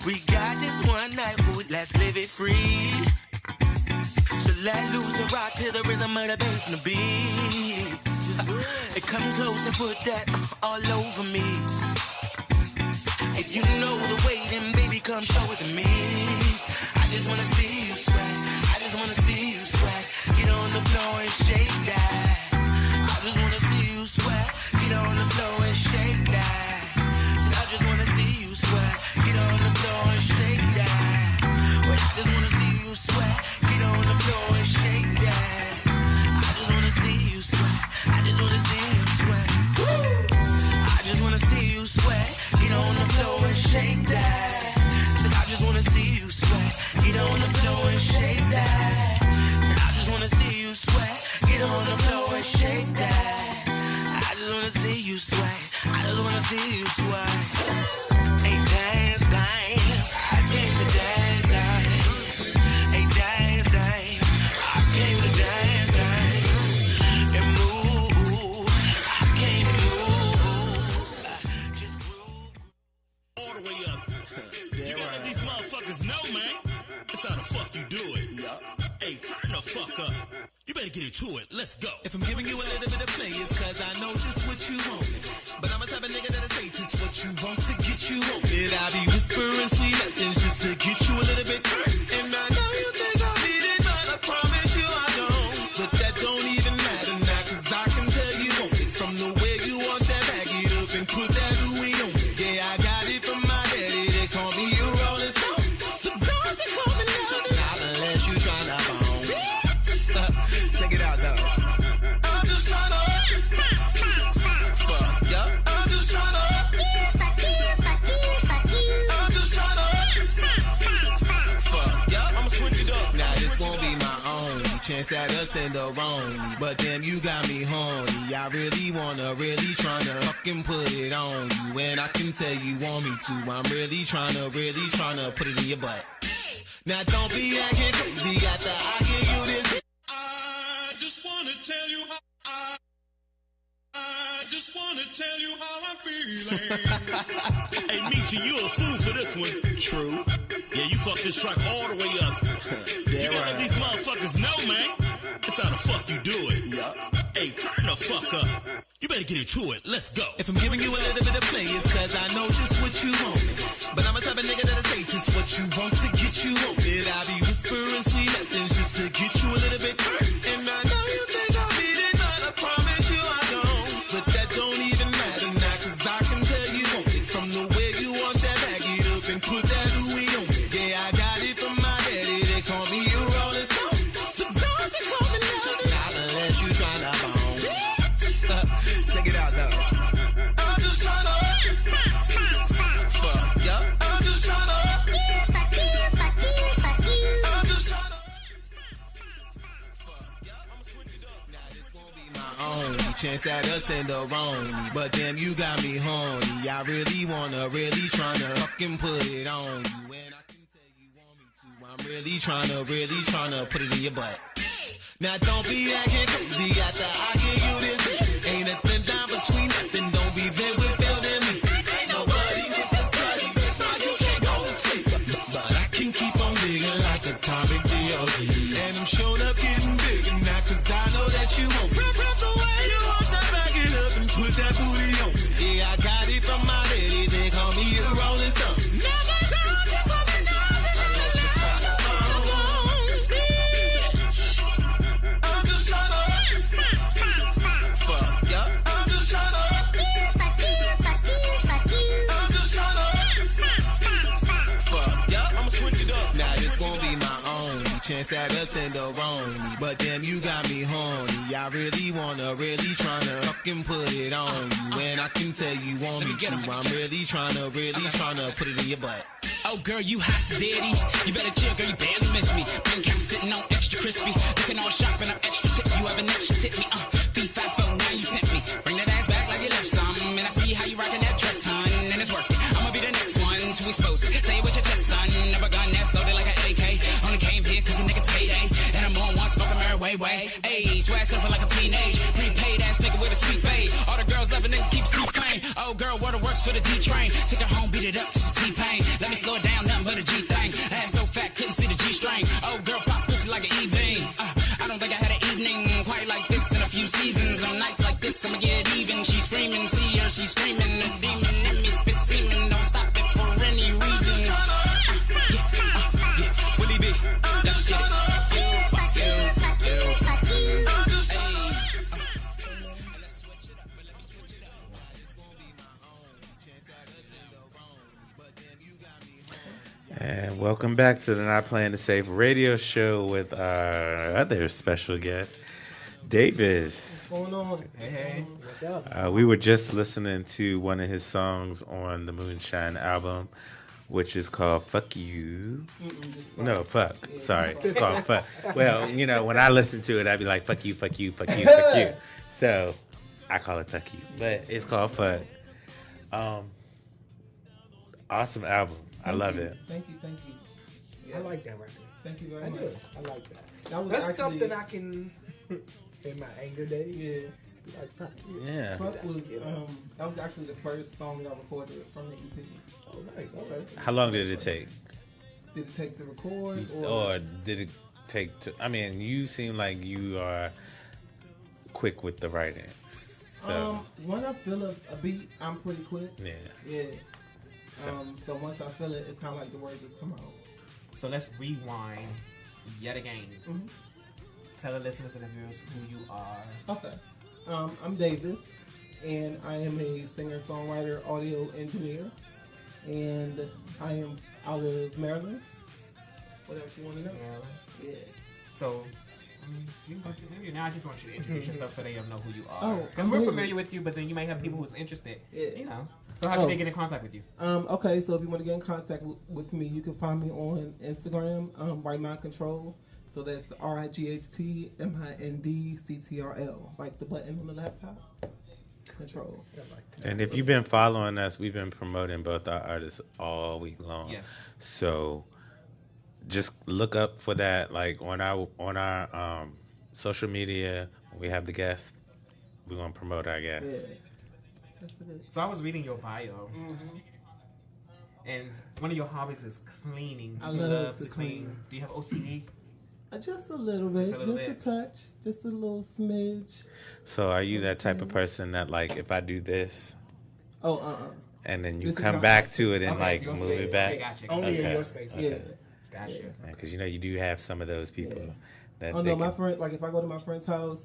We got this one night, ooh, let's live it free. So let loose and rock to the rhythm of the bass and the beat. And come close and put that all over me. If you know the way, then baby, come show it to me. I just wanna see you sweat. I just wanna see you sweat. Get on the floor and shake that. I just wanna see you sweat. Get on the floor and shake that. So I just wanna see you sweat. Get on the floor and shake that. Well, I just wanna see you sweat. Get on the floor and shake that. I just wanna see you sweat. I just wanna see you sweat. Woo! I just wanna see you sweat. Get on the floor and shake that. So I just wanna see you sweat. Get on the floor and shake that. So I just wanna see you sweat. Get on the floor and shake that. I just wanna see you sweat. I just wanna see you sweat. Hey, dance, dance. I came to dance, dance. Hey, dance, dance. I came to dance, dance. And move. I came to move. Just groove. All the way up. You gotta let these motherfuckers know, man. That's how the fuck you do it. Hey, turn the fuck up. You better get into it. Let's go. If I'm giving you a little bit of play, it's cause I know just what you want. But I'm a type of nigga that'll say just what you want to get you on it. I'll be whispering sweet nothings just to get you a little bit hurt. And I know you think I need it, but I promise you I don't. But that don't even matter now, cause I can tell you want it. From the way you wash that bag it up and put that Louis on it. Yeah, I got it from my daddy, they call me a rolling stone. But don't you call me nothing, not unless you tryna bone. Check it out though. I'm just tryna fuck, yeah. I'm just tryna I'm just tryna fuck, yeah. I'ma switch it up. Now this won't be my only chance at a tenderoni, but damn, you got me horny. I really tryna fucking put it on you, and I can tell you want me to. I'm really tryna put it in your butt. Now don't be acting crazy after I give you this. I just wanna tell you how I just wanna tell you how I'm feeling. Hey, Michi, you a fool for this one. True. Yeah, you fucked this track all the way up. Yeah, you gotta let these motherfuckers know, man. That's how the fuck you do it. Hey, turn the fuck up. You better get into it. Let's go. If I'm giving you a little bit of play, it's cause I know just what you want. But I'm a type of nigga that'll say just what you want to get you on it. I'll be whispering sweet nothings just to get you a little bit hurt. And I know you think I need it, but I promise you I don't. But that don't even matter now, cause I can tell you want it. From the way you wash that bag it up and put that Louis on it. Yeah, I got it from my daddy, they call me a rolling stone. But don't you call me nothing, not unless you tryna bone. Check it out though. I'm just tryna fuck, yeah. I'm just tryna I'm just tryna fuck, yeah. I'ma switch it up. Now this won't be my only chance at a tenderoni, but damn, you got me horny. I really tryna fucking put it on you, and I can tell you want me to. I'm really tryna put it in your butt. Now don't be acting crazy after I give you this. Ain't nothing down between nothing. Don't be there with building me. Ain't nobody with this bloody bitch. Now you can't go to sleep. But I can keep on digging like atomic DOD. And I'm showing up getting bigger now, cause I know that you won't. From the way you want that back it up and put that booty on. Yeah, I got it from my daddy. They call me a rolling stone. Never told you for me nothing unless you try to I'm just tryna fuck, yeah. I'm just tryna fuck, yeah. I'ma switch it up. Now this won't be my only chance at a tenderoni, but damn, you got me horny. I really tryna fucking put it on you, and I can tell you want me to. I'm really tryna put it in your butt. Oh girl, you hot steady. You better chill, girl, you barely miss me. Bank account sitting on extra crispy. Looking all sharp and I'm extra tipsy. You have an extra tip me, fee, fat, phone, now you tempt me. Bring that ass back like you left some. And I see how you rocking that dress, hun, and it's working. I'ma be the next expose it. Say it with your chest, son. Never gun that's loaded like an AK. Only came here cause a nigga payday. And I'm on one smoking Mary way. Ayy, swag surfing like a teenage. Prepaid ass nigga with a sweet fade. All the girls love a nigga keep Steve playing. Oh girl, waterworks for the D-train. Take her home, beat it up to some T-Pain. Let me slow it down, nothing but a G-thing. Ass so fat, couldn't see the G-string. Oh girl, pop pussy like an E-beam. I don't think I had an evening quite like this in a few seasons. On nights like this, I'ma get even. She's screaming, see her, she's screaming. The demon in me spit semen. Don't stop it for any reason. Willie B, let's get it. And welcome back to the Not Playing the Safe radio show with our other special guest, Davis. What's going on? Hey. What's up? We were just listening to one of his songs on the Moonshine album, which is called Fuck You. No, Fuck. Sorry. It's called Fuck. Well, you know, when I listen to it, I'd be like, fuck you, fuck you, fuck you, fuck you. So I call it Fuck You. But it's called Fuck. Awesome album. I love it. Thank you. Yeah. I like that record. Thank you very much. I like that. That's actually something I can, in my anger days. Yeah. Like, fuck you. Yeah. Fuck was, that was actually the first song that I recorded from the EP. Oh, nice. Okay. How long did it take? Did it take to record? Or did it take to... I mean, you seem like you are quick with the writing. So. When I feel a beat, I'm pretty quick. Yeah. So once I feel it, it's kind of like the words just come out. So let's rewind yet again. Mm-hmm. Tell the listeners and the viewers who you are. Okay. I'm Davis, and I am a singer-songwriter, audio engineer, and I am out of Maryland. What else you want to know? Maryland. Yeah. So, you can continue. Now I just want you to introduce yourself so they know who you are. Oh, because we're familiar with you, but then you might have people who's interested. Yeah. You know. So how can they get in contact with you? Okay, so if you want to get in contact with me, you can find me on Instagram, Right Mind Control. So that's RIGHTMINDCTRL, like the button on the laptop. Control. And if you've been following us, we've been promoting both our artists all week long. Yes. So just look up for that, like on our social media. When we have the guests, we're gonna promote our guests. Yeah. So I was reading your bio, and one of your hobbies is cleaning. I You love to clean. clean. Do you have OCD? Just a little bit, Just a little just bit. a touch, just a little smidge. So are you that type of person that, like, if I do this, and then you This is come not- back to it and Okay, like so your move space. it back? Okay, gotcha. Only in Okay. your space. Yeah. Gotcha. Because you know you do have some of those people that. Oh they no, my can- friend, like if I go to my friend's house,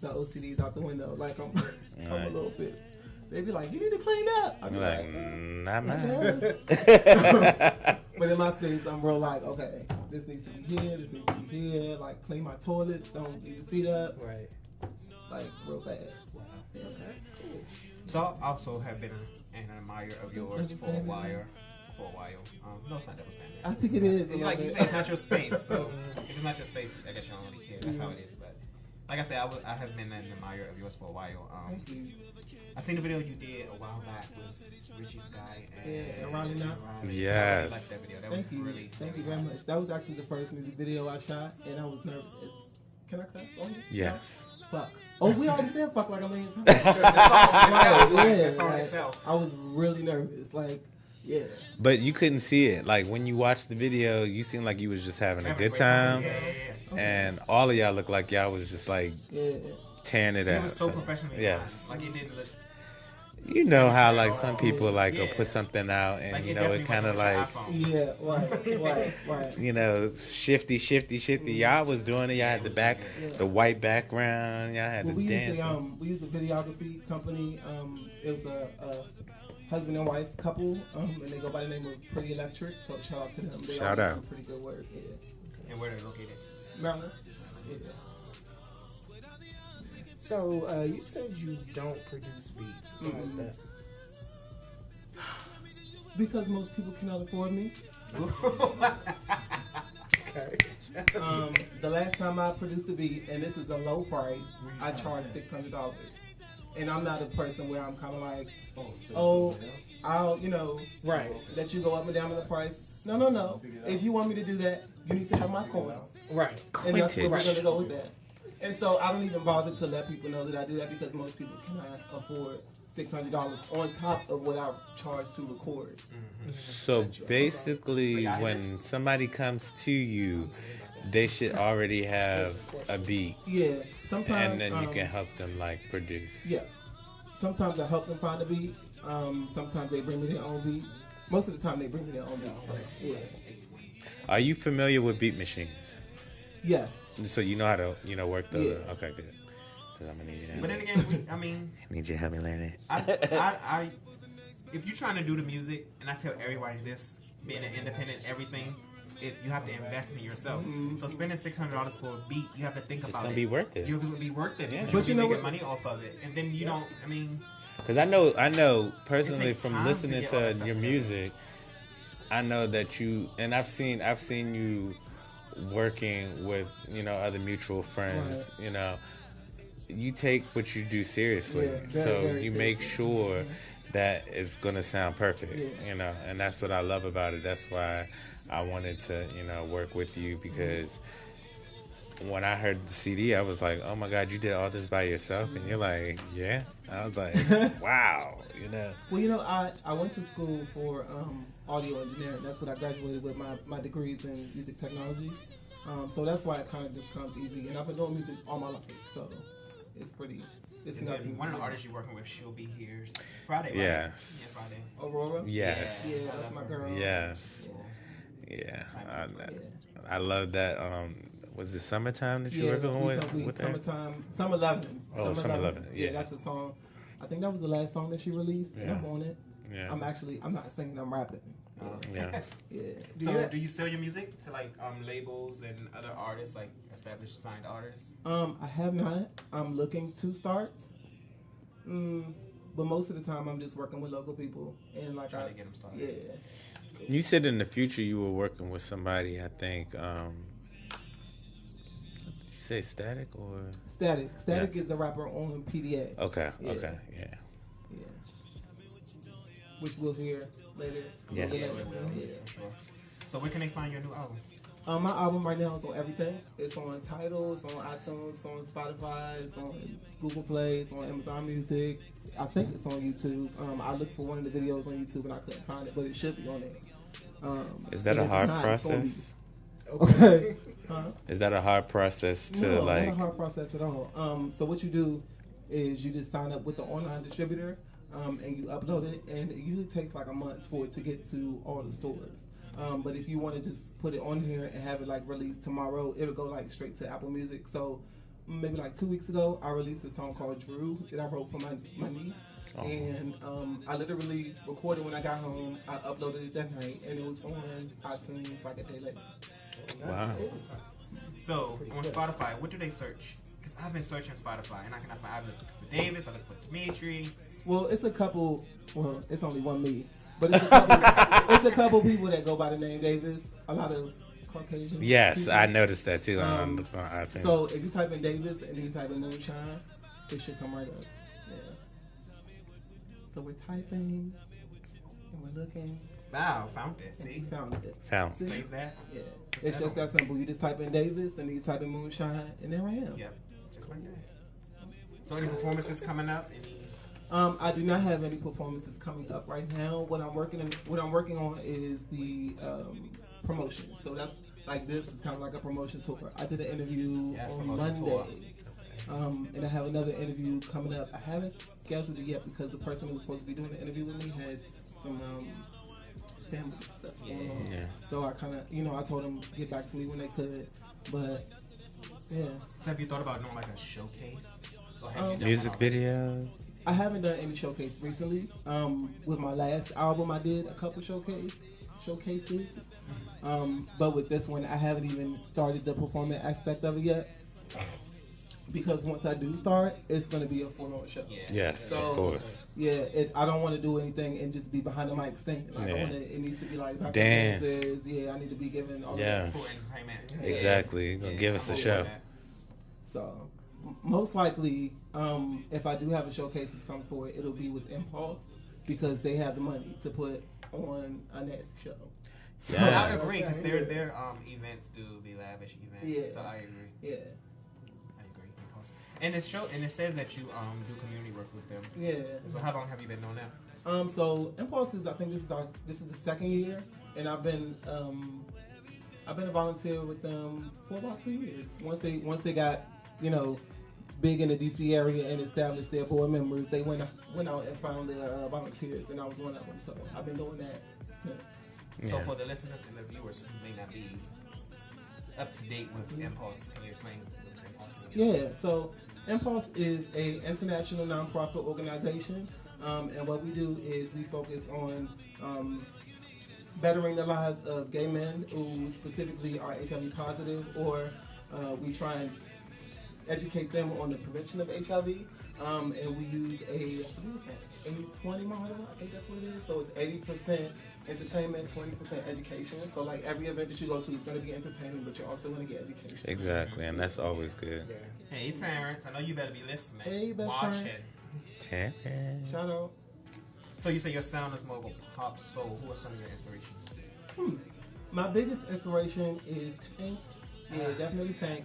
the OCD's out the window. Like I'm a Right. little bit. They be like, you need to clean up. I'm I'm like, not mine. okay. But in my space, I'm real like, okay, this needs to be here, this needs to be here. Like clean my toilets, don't leave the feet up. Right. Like real fast. Okay. Cool. So I also have been an admirer of yours for a while. No, it's not double standard. I think it is. a Like little you bit. say, it's not your space. So if it's not your space, I guess you don't really care. That's how it is. But like I said, I have been an admirer of yours for a while. Thank you. I seen the video you did a while back with Richie Sky and Ronnie Now. Yes. I really liked that video. That Thank was you. really, Thank you really very nice. much. That was actually the first music video I shot, and I was nervous. Can I cuss on here? Yes. Fuck. Oh, we already said fuck like a million times. The Yeah, song like, itself. I was really nervous. Like, yeah. But you couldn't see it. Like when you watched the video, you seemed like you was just having a Having a good great time. time, Yeah. and all of y'all looked like y'all was just like Yeah. tearing it It out. was so professionally yes. done. Like it didn't look. You know how like some people like Yeah. go put something out and Like you know it kind of like Yeah, right. you know shifty. Y'all was doing it. Y'all had the white background. Y'all had Well, the we dancing. we used a videography company. It was a husband and wife couple, and they go by the name of Pretty Electric. So shout out to them. They Shout also out. do pretty good work. Yeah. And where they're located. Maryland. Yeah. So you said you don't produce beats. Why is that? Because most people cannot afford me. Okay. The last time I produced a beat, and this is a low price, I charged $600. And I'm not a person where I'm kind of like, oh, I'll, Right. let you go up and down in the price. No. If you want me to do that, you need to have my coins. Right. And that's where we're Coinage. going to go with that. And so I don't even bother to let people know that I do that because most people cannot afford $600 on top of what I charge to record. So basically, when somebody comes to you, they should already have a beat, Yeah. Sometimes. and then you can help them like produce. Yeah. Sometimes I help them find a beat. Sometimes they bring me their own beat. Most of the time they bring me their own beat. Yeah. Are you familiar with beat machines? Yeah. So you know how to work those. Yeah. Okay, good. 'Cause I'm gonna need you. But then again, I Need you to help me learn it. I if you're trying to do the music, and I tell everybody this, being an independent, everything, you have to invest in yourself. So spending $600 for a beat, you have to think about it. It's gonna be worth it. You're gonna be worth it. Yeah. But you're making money off of it, and then you don't. Because I know personally takes from time to listening get all that to stuff your together. music, I know that you, and I've seen you working with other mutual friends. You take what you do seriously, Yeah, very, so very you make seriously. sure that it's gonna sound perfect. Yeah. And that's what I love about it. That's why I wanted to work with you, because when I heard the CD, I was like, oh my God, you did all this by yourself? And you're like, yeah. I was like, wow, Well, I went to school for audio engineering. That's what I graduated with my degrees in music technology. So that's why it kind of just comes easy. And I've been doing music all my life, so it's And nothing. then one of the artists you're working with, she'll be here Friday, right? Yes. Yeah, Friday. Aurora? Yes. Yeah, that's my girl. Yes. Yeah. Yeah. I love that. Was it Summertime that you were working with her? Summertime, Summer 11. Oh, Summer 11, yeah. That's the song. I think that was the last song that she released. And Yeah. I'm on it. Yeah. I'm not singing, I'm rapping. Yes. Yeah. So do you sell your music to like labels and other artists, like established signed artists? I have not. I'm looking to start. But most of the time I'm just working with local people and like Trying to get them started. Yeah. You said in the future you were working with somebody, I think. Did you say Static or? Static Yes. is the rapper on PDA. Okay. Yeah. Okay. Yeah. Yeah. Which we'll hear later. Yes. Yeah. Sure. So where can they find your new album? My album right now is on everything. It's on Tidal, it's on iTunes, it's on Spotify, it's on Google Play, it's on Amazon Music. I think it's on YouTube. I looked for one of the videos on YouTube and I couldn't find it, but it should be on there. Is that and a if hard not, it's on process? Okay. Huh? Is that a hard process to No, like? not a hard process at all. So what you do is you just sign up with the online distributor, and you upload it, and it usually takes like a month for it to get to all the stores. But if you want to just put it on here and have it like released tomorrow, it'll go like straight to Apple Music. So maybe like 2 weeks ago, I released a song called Drew that I wrote for my niece. Oh. And I literally recorded when I got home. I uploaded it that night, and it was on iTunes like a day later. Wow. So on Spotify, what do they search? Because I've been searching Spotify and I cannot find. I look for Davis, I look for Dimitri. Well, it's a couple. Well, it's only one me, but it's a couple. It's a couple people that go by the name Davis. A lot of Caucasian. Yes, people. I noticed that too on iTunes. So if you type in Davis and then you type in Moonshine, it should come right up. Yeah. So we're typing and we're looking. Wow, found it. And See, we found it. Found. See? save that. Yeah. It's just that simple. You just type in Davis and then you type in Moonshine and there I am. Yep, just like that. So any performances coming up? Any? I do not have any performances coming up right now. What I'm working on is the promotion. So that's like this is kind of like a promotion tour. I did an interview Yes, on promotion tour. Monday, and I have another interview coming up. I haven't scheduled it yet because the person who was supposed to be doing the interview with me had some family stuff going on. Yeah. So I kind of, I told them to get back to me when they could. But yeah. So have you thought about doing like a showcase? Or have you done Music one video. I haven't done any showcase recently. With my last album, I did a couple showcases. But with this one, I haven't even started the performance aspect of it yet. Because once I do start, it's going to be a full-on show. Yeah. Yes, So, of course. Yeah, I don't want to do anything and just be behind the mic singing. Like, Yeah. it needs to be like background Dance. dances. Yeah, I need to be given all Yeah. that. For entertainment. Exactly. You're gonna give us a show. So, most likely, if I do have a showcase of some sort, it'll be with Impulse because they have the money to put on a nasty show. So I agree because their events do be lavish events. Yeah. So I agree. Yeah. I agree. And it says that you do community work with them. Yeah. So how long have you been doing that? So Impulse is, I think this is the second year, and I've been a volunteer with them for about 2 years. Once they got, big in the DC area and established their board members, they went out and found their volunteers, and I was one of them. So I've been doing that since. So for the listeners and the viewers who may not be up to date with Impulse, can you explain what Impulse is? Yeah, so Impulse is a international nonprofit organization, and what we do is we focus on bettering the lives of gay men who specifically are HIV positive, or we try and educate them on the prevention of HIV, and we use a 80-20 model, I think that's what it is. So it's 80% entertainment, 20% education. So like every event that you go to is going to be entertainment, but you're also going to get education. Exactly, and that's always good. Hey Terrence, I know you better be listening. Hey, best Watching. friend. Terrence. Shout out. So you say your sound is more of a pop soul. Who are some of your inspirations? My biggest inspiration is Tank. Yeah, definitely Tank.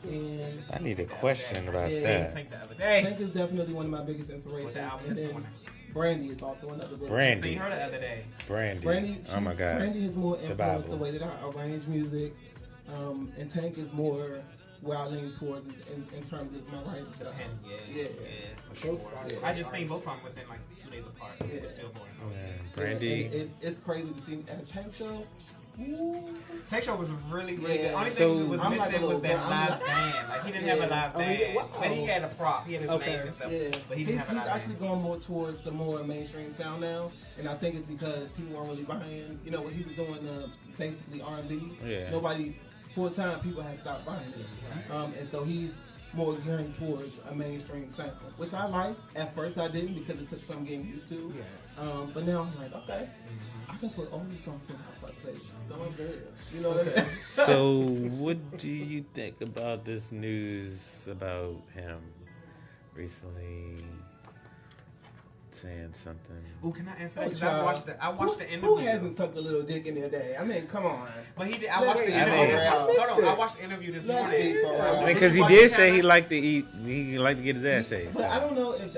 And I need a question about yeah, that. Tank the other day. Tank is definitely one of my biggest inspirations. And then Brandy is also another good Brandy. Seen her the other day. Brandy. Oh my God. Brandy is more influenced the Bible. way that I arrange music, and Tank is more where I lean towards in terms of my writing style. Yeah, for sure. I just seen both of them within like 2 days apart. Yeah. Brandy. And it's crazy to see at a Tank show. Tank show was really good. The only So- thing that was I'm like missing a was little that girl. live band. Like he didn't have a live Oh, he band, did? Wow. but he had a prop. He had his name and stuff, Yeah. but he didn't have a He's live actually band. going more towards the more mainstream sound now, and I think it's because people weren't really buying. What he was doing, basically R&B. Yeah. Nobody, for a time, people had stopped buying it, and so he's more gearing towards a mainstream sound, which I like. At first, I didn't because it took some getting used to. But now I'm like, okay, I can put all these songs in my playlist, so I'm good. You know what I mean? So, what do you think about this news about him recently saying something? Ooh, can I answer that? Oh, Because child. I watched the interview. Who hasn't tucked a little dick in their day? I mean, come on. But he did. I watched the Let's interview. be This for real. morning. Hold on, I watched the interview this Let's morning. be for real. Because he Watch did it, say Kellen? he liked to eat. He liked to get his ass ate. But I don't know if.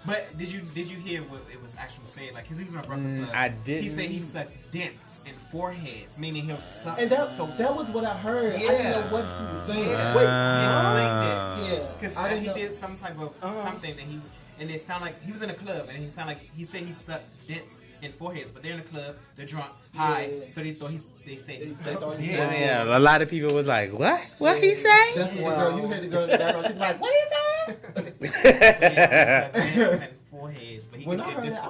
But did you hear what it was actually said? Like, because he was on Breakfast Club. I didn't. He said he sucked dents in foreheads, meaning he'll suck. And that so was what I heard. I didn't know what he was saying. Yeah. Wait, He explained it. yeah. Because I didn't he know. did some type of something, and it sounded like he was in a club, and he sounded like he said he sucked dents in foreheads, but they're in a club, they're drunk, high, Yeah. so they thought they said he They sucked thought he dents. Yeah, a lot of people was like, "What? What he say?" That's what the girl. You heard the girl in the background. She was like, "What is that?" Yeah, he sucked dents and foreheads, but he When can I get heard this that, I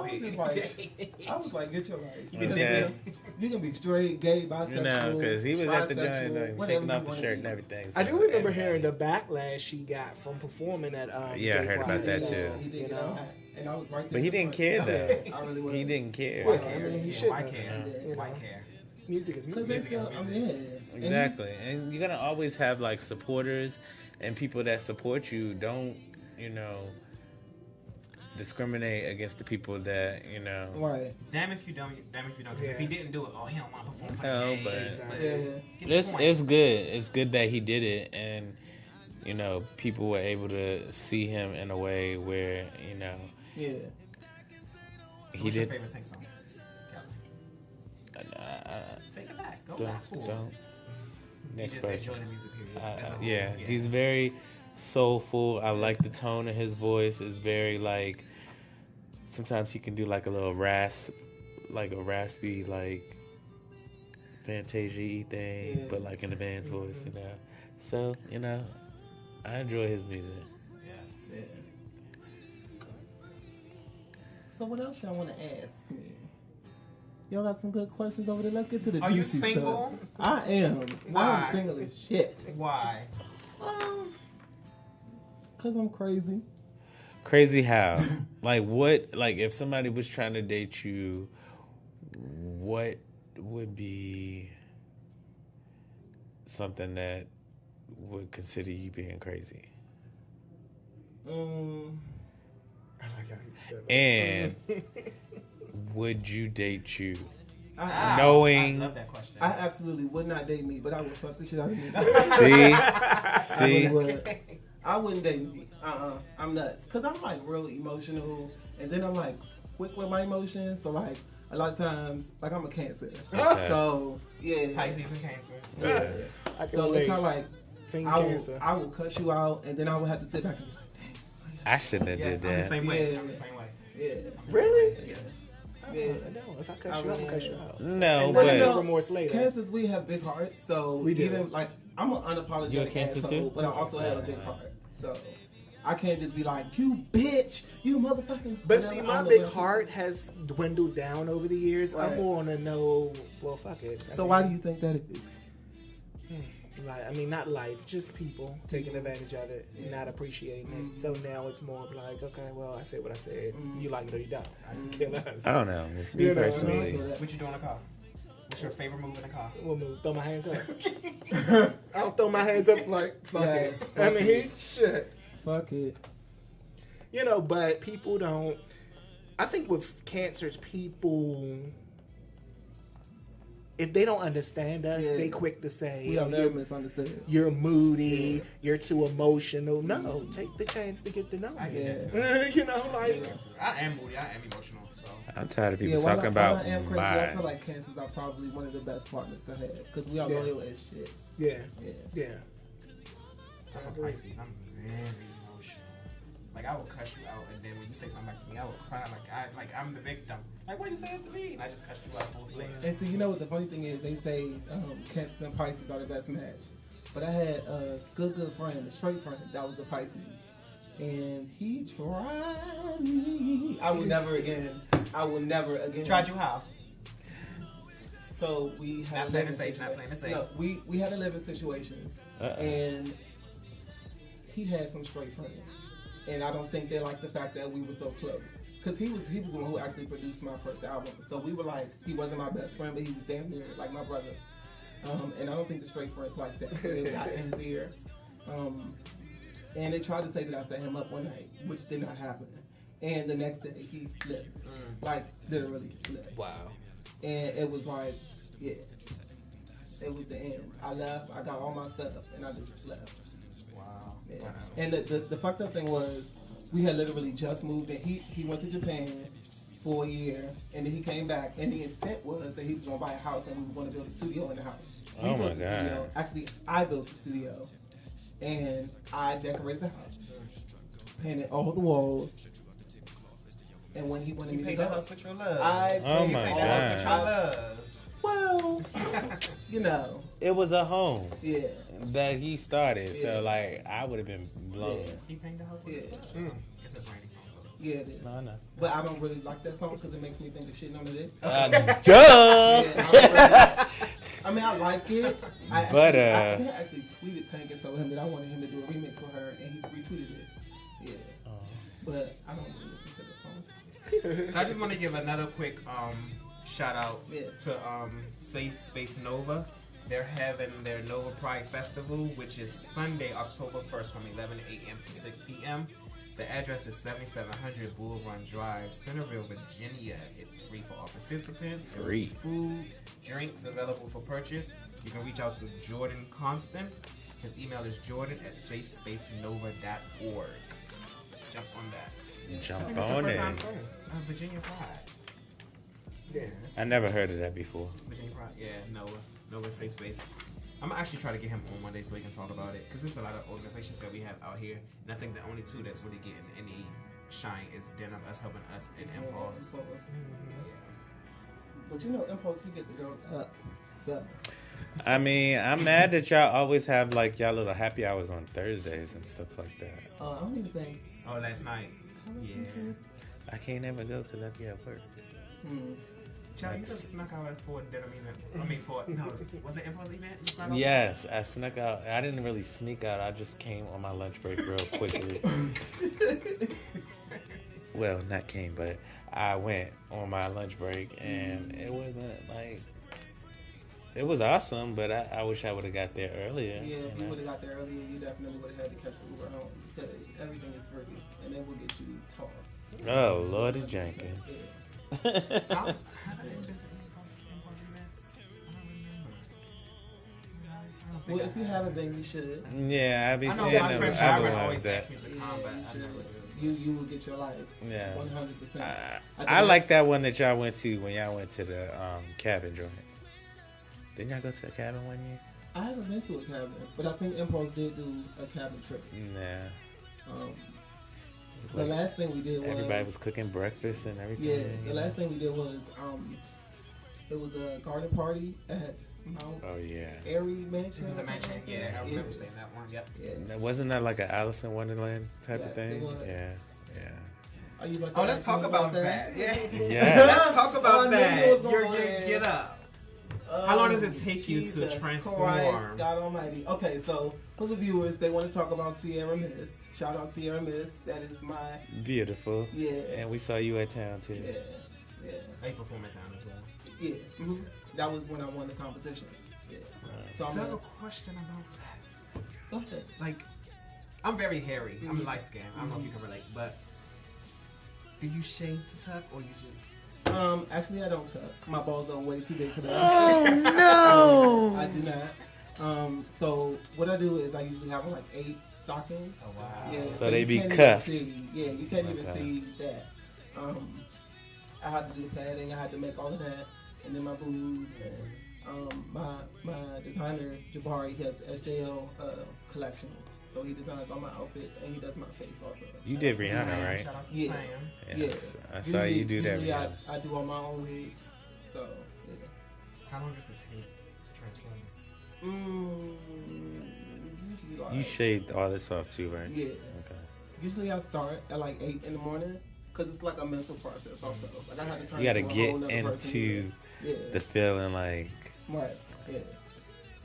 was just like, "Get your life." You can Okay. You can be straight, gay, bisexual. Because he was at the joint, trisexual, like, taking whatever off you the wanna shirt be. and everything. I so do remember everybody- hearing the backlash she got from performing at Yeah, I Gay heard about Pride, that so, too. He did You get know, on that, and I was right there. But he didn't care though. I really was. He didn't care. well, I mean, he should Why have. care? You know, Why care? music is Because music. it's yeah. Exactly, and you're gonna always have like supporters and people that support you. Don't discriminate against the people that Right. Damn if you don't. Damn if you don't. Because if he didn't do it, he don't want to perform for No, the but- gays. Yeah. Get the point. It's good. It's good that he did it, and people were able to see him in a way where Yeah. So he what's your did. favorite Tank song? Kellen? Take it back. Go back. Don't. You Next just question. enjoy the music period. That's all. Yeah, he's very soulful. I like the tone of his voice. It's very like. Sometimes he can do like a little raspy like Fantasia thing, but like in the band's voice, So I enjoy his music. Yeah. So what else y'all want to ask me? Y'all got some good questions over there. Let's get to the Are you juicy single? stuff. I am. Why? I'm single as shit. Why? Cause I'm crazy. Crazy how? Like what? Like if somebody was trying to date you, what would be something that would consider you being crazy? I like how you said that. And would you date you? I Knowing. love that question. I absolutely would not date me, but I would fuck the shit out of me. See? I would. I wouldn't date me. I'm nuts. Because I'm like real emotional. And then I'm like quick with my emotions. So like a lot of times, like I'm a Cancer. Okay. So yeah. Pisces and Cancer. Yeah. I can So relate. it's not like Team I Cancer. will cuss you out and then I will have to sit back and be like, I shouldn't have Yes, did I'm the that. same way. Yeah. I'm the same way. yeah. Really? Yes. Yeah. No, if I cuss you out, I'm cuss you out. No, And Well, then you but know, remorse later. Cancers, we have big hearts, so We do. even like I'm an You a unapologetic Cancer asshole, too? but I also have a big heart. So I can't just be like, you bitch, you motherfucking. But whatever. see, I my don't know big what- heart has dwindled down over the years. Right. I'm more on to know, well, fuck it. So why do you think that it is? Like, I mean, not life, just people taking advantage of it, not appreciating it. So now it's more of like, okay, well, I said what I said. You like it or you don't. I can kill us. I don't know. With me You know, personally, What you do in the car? What's your favorite move in the car? We'll move. Throw my hands up. I don't throw my hands up like, fuck it. Yes, I mean, shit. Fuck it. You know, but people don't. I think with cancers, people, if they don't understand us, Yeah. they quick to say, We are "Oh, very misunderstood. you're moody, you're too emotional." No, take the chance to get to know I me. get that too. You know, like, I am moody. I am emotional. So I'm tired of people while talking while about I am crazy, I feel mine. like cancers are probably one of the best partners to have because we are Yeah. loyal as shit. yeah, Yeah. yeah. I'm a Pisces. I'm very emotional. Like I will cuss you out, and then when you say something back to me, I will cry like I'm the victim. Like why you say it to me? And I just cussed you out full fledged. And so you know what the funny thing is? They say Cancers and Pisces are the best match. But I had a good friend, a straight friend, that was a Pisces. And he tried me. I will never again. Tried you how? So we had Not a playing living it safe, not situation. playing it safe. No, we had a living situation. And he had some straight friends. And I don't think they liked the fact that we were so close. Because he was the one who actually produced my first album. So we were like, he wasn't my best friend, but he was damn near like my brother. And I don't think the straight friends like that. So they got in his ear. And they tried to say that I set him up one night, which did not happen. And the next day he flipped. Like, literally flipped. Wow. And it was like, yeah. It was the end. I left, I got all my stuff, and I just left. Wow. Yeah. Wow. And the fucked up thing was, we had literally just moved, and he went to Japan for a year, and then he came back, and the intent was that he was going to buy a house, and we were going to build a studio in the house. He Oh built my the God. studio. Actually, I built the studio, and I decorated the house, painted all the walls, and when he wanted You me to paid go, the house with your love. I Oh painted my all the the house with your God. love. Well, you know, It was a home yeah. that he started, so Yeah. like I would have been blown. Yeah. You paid the house with Yeah. your love. It's a Brandy song. Yeah, it is. No, no. But I don't really like that song because it makes me think of shit none of this. Duh. Yeah, I mean, I like it. I But, I think I actually tweeted Tank and told him that I wanted him to do a remix for her, and he retweeted it. Yeah. But I don't really listen to the song. So I just want to give another quick shout out Yeah. to Safe Space Nova. They're having their Nova Pride Festival, which is Sunday, October 1st from 11 a.m. to 6 p.m. The address is 7700 Bull Run Drive, Centerville, Virginia. It's free for all participants. Free. Food, drinks available for purchase. You can reach out to Jordan Constant. His email is jordan@safespacenova.org. Jump on that. Jump I think that's the on first it. time for Virginia Pride. Yeah, I never heard of that before. Virginia Pride. Yeah, Nova Safe Space. I'm gonna actually try to get him on one day so he can talk about it, because there's a lot of organizations that we have out here, and I think the only two that's really getting any shine is Denim, us helping us, and Impulse. But you know, Impulse, we get the girls up. So, I mean, I'm mad that y'all always have like y'all little happy hours on Thursdays and stuff like that. I don't even think. Oh, last night. Yeah. I can't ever go because I be at work. Child, you just snuck out for a Denim event. I mean, was it Impulse event? You snuck out? Yes, I snuck out. I didn't really sneak out. I just came on my lunch break real quickly. Well, not came, but I went on my lunch break, and it wasn't like It was awesome, but I wish I would have got there earlier. Yeah, if you know? would have got there earlier, you definitely would have had to catch the Uber home because everything is free, and they will get you tossed. Oh, Lordy Jenkins. Well, if you haven't been, you should. Yeah, I be I know seeing my them. friend I Sharon would always want that. asks me to come, but I never do. You will get your life. Yeah. 100%. I like that one that y'all went to when y'all went to the cabin joint. Didn't y'all go to a cabin one year? I haven't been to a cabin, but I think Impulse did do a cabin trip. Nah. The last thing we did was everybody was cooking breakfast and everything. Yeah, the last thing we did was it was a garden party at Mount Airy Mansion. The mansion, yeah, I remember saying that one. Yep. Yeah. Wasn't that like an Alice in Wonderland type of thing? It was. Yeah. Are you Oh, let's talk about that. Yeah. Yes. Let's talk about that. Get Get up. How long does it take you to transform? Christ, God Almighty. Okay, so for the viewers, they want to talk about Sierra Mist. Shout out Sierra Mist. That is my beautiful. Yeah. And we saw you at town too. Yeah. I perform at town as well. Yeah. Mm-hmm. That was when I won the competition. Yeah. So I have a question about that. Go ahead. Like, I'm very hairy. I'm light skinned. I don't know if you can relate, but do you shave to tuck or you just? Actually, I don't tuck. My balls are way too big for that. Oh no! I do not. So what I do is I usually have like 8 stockings. Oh wow! Yeah. So they be you can't cuffed. Even see, yeah, you can't even see that. I had to do padding. I had to make all of that, and then my boots and my designer Jabari, he has SJL collection. So he designs all my outfits and he does my face also. You did Rihanna, right? Shout out to Yeah. Sam. Yes. I saw you do that. Usually Rihanna. I do all my own wigs. So yeah. How long does it take to transform? Usually like, You shaved all this off too, right? Yeah. Okay. Usually I start at like 8 in the morning because it's like a mental process also. Like I have to turn You got to into a get whole nother person. into the feeling like. Right. Yeah.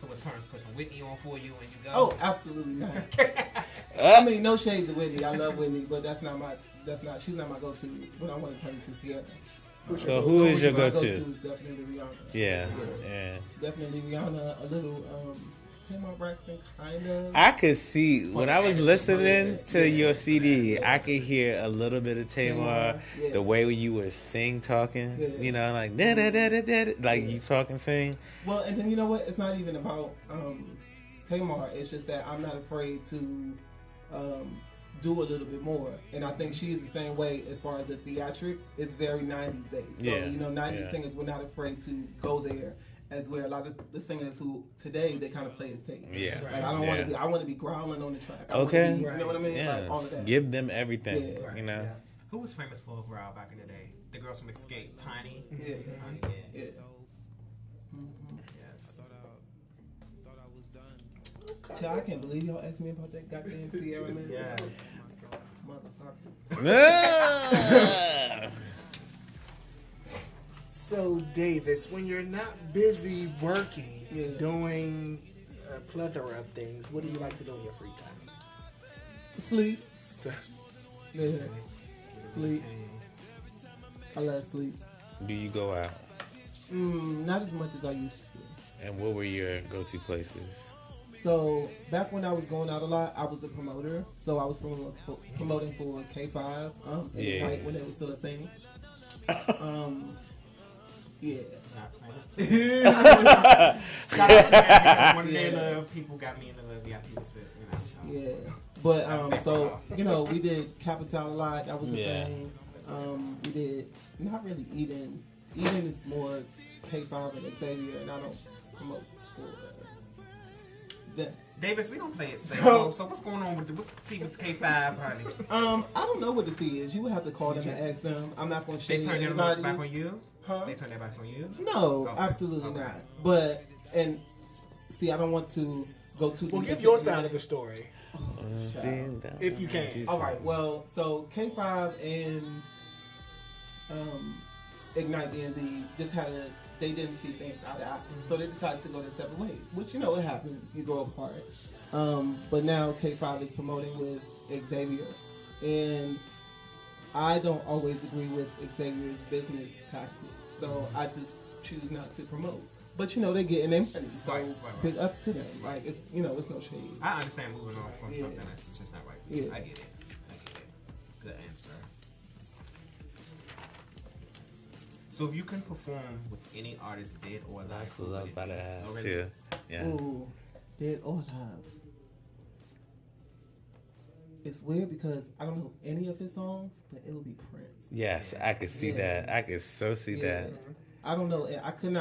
So it turns put some Whitney on for you and you go. Oh, absolutely not. I mean, no shade to Whitney. I love Whitney, but she's not my go-to when I want to turn to Sierra. So who is your go-to? Definitely Rihanna. Yeah. Definitely Rihanna. A little Tamar Braxton, kind of. I could see when I was listening to your CD, I could hear a little bit of Tamar, the way you were talking, you know, like da da da da da, like you talk and sing. Well, and then you know what? It's not even about Tamar. It's just that I'm not afraid to do a little bit more, and I think she's the same way as far as the theatrics. It's very 90s based. So you know, 90s singers were not afraid to go there. As where a lot of the singers who today they kind of play it safe. Yeah. Like I don't want to be. I want to be growling on the track. I Okay. Be, you know what I mean? Yes. Like all of that. Give them everything. Yeah. You know. Yeah. Who was famous for a growl back in the day? The girls from Escape, Tiny. Yeah. Tiny. Yeah. Yes. I can't believe y'all asked me about that goddamn Sierra man. Yeah. Motherfucker. So, Davis, when you're not busy working, doing a plethora of things, what do you like to do in your free time? Sleep. Yeah. Sleep. I love sleep. Do you go out? Not as much as I used to. And what were your go-to places? So back when I was going out a lot, I was a promoter. So I was promoting for K5 in the night when it was still a thing. Yeah. Shout out to that. One day the people got me into the VIP sit, you know. So. Yeah. But so you know, we did Capital a lot. That was the thing. We did not really Eden. Eden is more K5 and Xavier, and I don't promote for them. Davis, we don't play it safe. So what's going on with what's the tea with the K5, honey? I don't know what the tea is. You would have to call them and ask them. I'm not going to shade anybody. They turn their back on you? Huh? They turn their backs on you? No, absolutely not. But see, I don't want to go too. Well, give your side of the story. If you can. All right. Well, so K5 and Ignite DND just they didn't see things eye to eye, so they decided to go their separate ways. Which it happens. You grow apart. But now K5 is promoting with Xavier, and I don't always agree with Xavier's business tactics, so I just choose not to promote. But you know they getting their money, so Right. big ups to them. Like it's it's no shade. I understand moving on from Yeah. something that's just not right for you. Yeah. I get it. Good answer. So if you can perform with any artist, dead or alive, That's who what I would was it about be? to ask Oh, really? too. Yeah. Ooh, dead or alive. It's weird because I don't know any of his songs, but it would be Prince. Yes, I could see Yeah. that. I could so see Yeah. that. I don't know. I could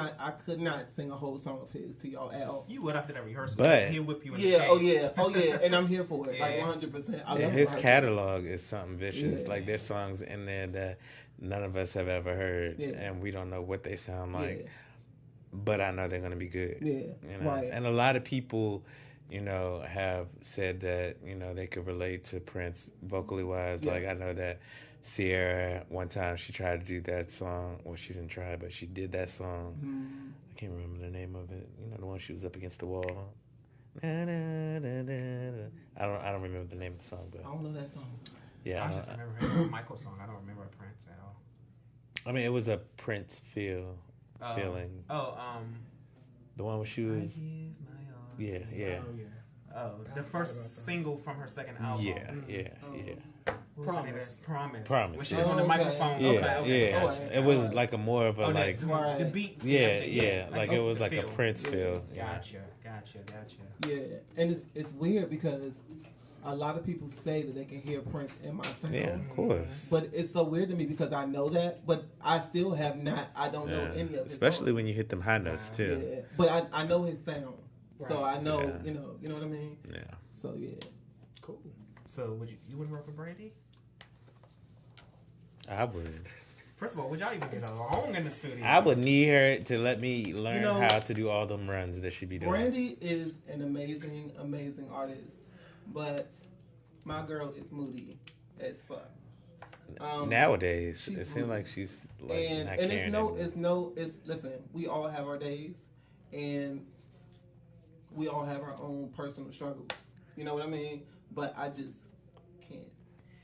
not sing a whole song of his to y'all at all. You would after that rehearsal. But- he'll whip you in the Yeah, shade. oh yeah, and I'm here for it. Like Yeah. 100%. I Yeah, love his Prince. catalog is something vicious. Yeah. Like there's songs in there that none of us have ever heard, Yeah. and we don't know what they sound like. Yeah. But I know they're gonna be good. Yeah, you know? right. And a lot of people, have said that they could relate to Prince vocally wise. Yeah. Like I know that Sierra one time she tried to do that song. Well, she didn't try, but she did that song. I can't remember the name of it. The one she was up against the wall. Na, na, na, na, na. I don't remember the name of the song, but I don't know that song. yeah, I just remember hearing Michael's song. I don't remember Prince at all. I mean, it was a Prince feeling. The one where she was. Yeah. Oh, the first single from her second album. Yeah. What was the name of it? Promise. Promise, When she yeah. was on the Okay. microphone. Yeah, Okay. yeah. Gotcha. It was like a more of a Oh, like. the beat. Yeah. Like it was the like a feel. Prince feel. Gotcha. Yeah, and it's weird because a lot of people say that they can hear Prince in my sound. Yeah, of course. But it's so weird to me because I know that, but I still have not. I don't know Yeah. any of his Especially songs. when you hit them high notes too. Yeah, but I know his sound, so I know Yeah. you know what I mean. Yeah. So yeah, Cool. So would you wouldn't work with Brandy? I would. First of all, would y'all even get along in the studio? I would need her to let me learn You know, how to do all them runs that she be doing. Brandy is an amazing artist, but my girl is moody as fuck. Nowadays, she's it seems moody. like she's like and not and caring. it's listen, we all have our days and we all have our own personal struggles. You know what I mean? But I just can't.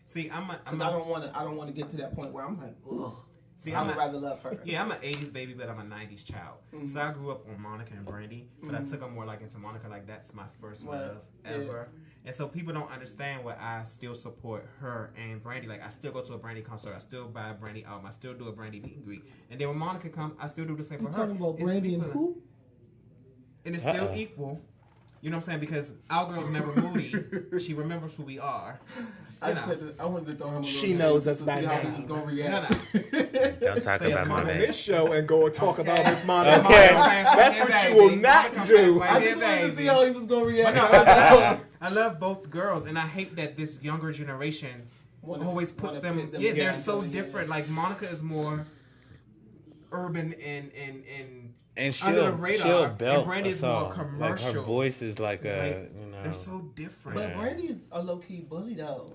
See, I don't want to get to that point where I'm like, ugh. See, I would rather love her. Yeah, I'm an 80s baby, but I'm a 90s child. Mm-hmm. So I grew up on Monica and Brandy, but I took them more like into Monica, like that's my first love ever. And so people don't understand why I still support her and Brandy. Like I still go to a Brandy concert, I still buy a Brandy album, I still do a Brandy meet and greet. And then when Monica comes, I still do the same for her. Talking about It's Brandy and people- who? And it's still equal. You know what I'm saying? Because our girl's never moody. She remembers who we are. I wanted to throw him a little She shade knows to us see by how he name. was gonna No, react. Don't talk Say about it's my Mama name. This show and go and talk about Miss Monica. Okay. That's what you will not do. I just wanted to see how he was gonna react. I love both girls, and I hate that this younger generation always puts them. pit them Yeah, they're against so each other, different. Like Monica is more urban and And under the she'll radar, belt and Brandy a is more song. Like commercial. her voice is like They're so different. But Brandy is a low key bully though.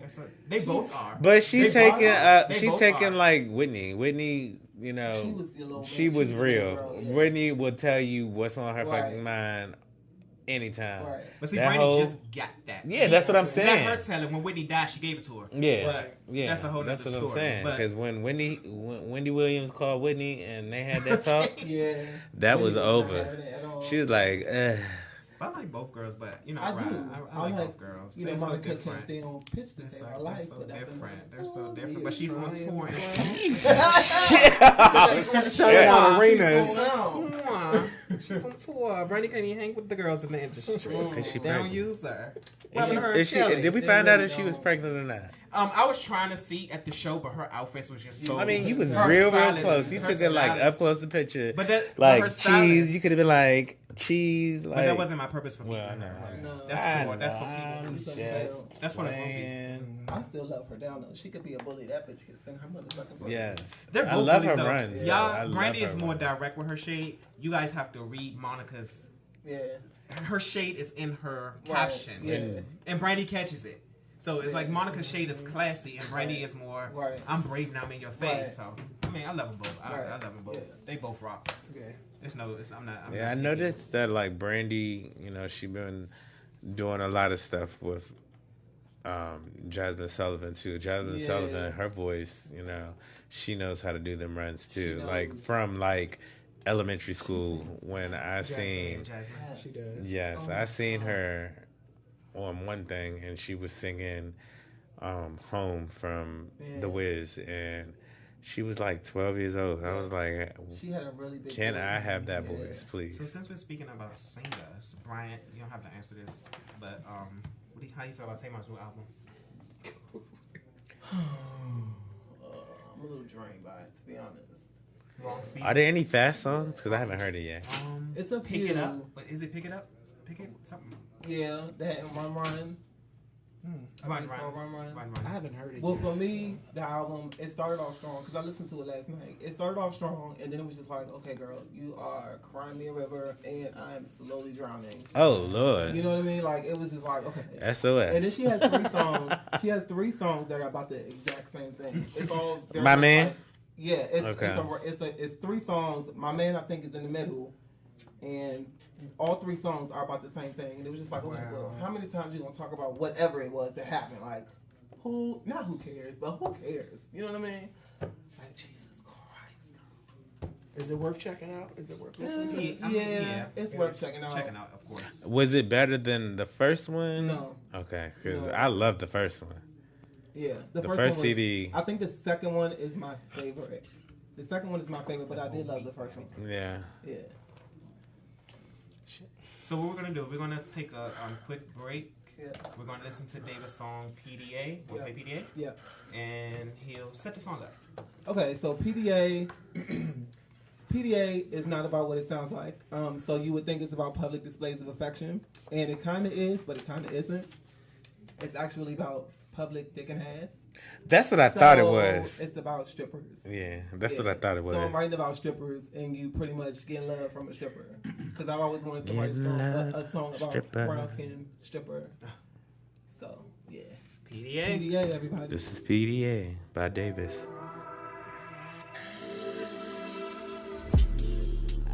They both are. But she They taking both are. They she both taking are. like Whitney. Whitney, she was real. girl, yeah. Whitney will tell you what's on her Right. fucking mind anytime. Right. But see, That Brandy whole- just got that. Yeah, that's what I'm Not saying. her telling. When Whitney died, she gave it to her. Yeah, But yeah. That's a whole That's nother what story. I'm saying. But- Because when Wendy Williams called Whitney and they had that talk, Yeah. that was Whitney not over. having it at all. She was like, ugh. I like both girls, but I do. I like both girls. You know, They're so Monica can't different. stay on pitch to They're save so, her they're life, so but that's different. They're so another different. story. But she's on tour. Selling out arenas. She's on tour. Brandy can't even hang with the girls in the industry. Cause she They don't pregnant. use her. Did we find out if she was pregnant or not? I was trying to see at the show, but her outfits was just so. I mean, you was her real stylist- close. You her took it like stylist- up close the picture. But that, but like her cheese. stylist- You could have been like cheese. Like But that wasn't my purpose for Well, keeping I her. know. No. That's I cool. That's for know, people. I'm That's for the playing. groupies. I still love her down though. She could be a bully. That bitch could sing her motherfucking voice. Yes, They're I both love bullies, her though. runs. though. I Y'all, love Brandy her is more runs. direct with her shade. You guys have to read Monica's. Yeah. Her shade is in her Right. caption, Yeah. and Brandy catches it. So it's like Monica's shade is classy, and Brandy is more. Right. I'm brave now. I'm in your face. Right. So I mean, I love them both. I Right. love them both. Yeah. They both rock. Yeah. It's no. It's, I'm not. I'm Yeah, I not picky. noticed that like Brandy, she been doing a lot of stuff with Jasmine Sullivan too. Jasmine Yeah. Sullivan, her voice, she knows how to do them runs too. She Like knows. from like elementary school when I seen. Jasmine. She does. Yes, I seen her on one thing, and she was singing "Home" from The Wiz, and she was like 12 years old. I was like, She had a really big "Can voice. I have that voice, please?" So since we're speaking about singers, Bryant, you don't have to answer this, but how do you feel about Tamar's new album? I'm a little drained by it, to be honest. Wrong season. Are there any fast songs? Because I haven't heard it yet. It's a Pick few. It Up, but is it Pick It Up? Pick It something. Yeah, that and Run Run. Run, It's run, called run, Run Run. I haven't heard it Well, yet. for me, the album, it started off strong because I listened to it last night. It started off strong, and then it was just like, okay, girl, you are crying me a river, and I am slowly drowning. Oh Lord, You know what I mean? Like, it was just like, okay. SOS. And then she has 3 songs. She has 3 songs that are about the exact same thing. It's all very My much Man? like- yeah, it's Okay. it's 3 songs. My Man, I think, is in the middle, and all 3 songs are about the same thing. And it was just like, okay, well, how many times you gonna talk about whatever it was that happened? Like, who cares, but who cares? You know what I mean? Like, Jesus Christ. Is it worth checking out? Is it worth listening to? Yeah, it's worth checking out. Checking out, of course. Was it better than the first one? No. Okay, because No. I love the first one. Yeah, The first one was- CD. I think the second one is my favorite. The second one is my favorite, but I did love the first one. Yeah. Yeah. So what we're gonna do? We're gonna take a quick break. Yeah. We're gonna listen to David's song PDA. Want to play PDA? Yeah. And he'll set the song up. Okay, so PDA PDA is not about what it sounds like. So you would think it's about public displays of affection, and it kind of is, but it kind of isn't. It's actually about public dick and ass. That's what I thought it So was. It's about strippers. Yeah, that's what I thought it was. So I'm writing about strippers, and you pretty much get love from a stripper. Because I've always wanted to write a song about stripper. brown skin stripper. So yeah, PDA. PDA, everybody. This is PDA by Davis.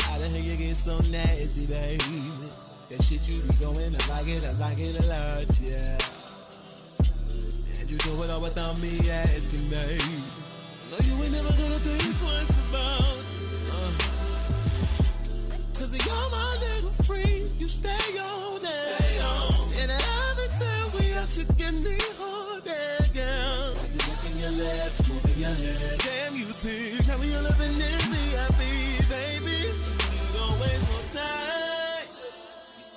How the hell you get so nasty, baby? That shit you be going, I like it a lot, yeah. And you do it all without me asking, babe. No, you ain't never gonna think twice about cause you're my little freak, you stay on it. And every time we out, you get me harder, girl. You licking your lips, moving your head. Damn, you think how we living in VIP, baby. You don't waste no time.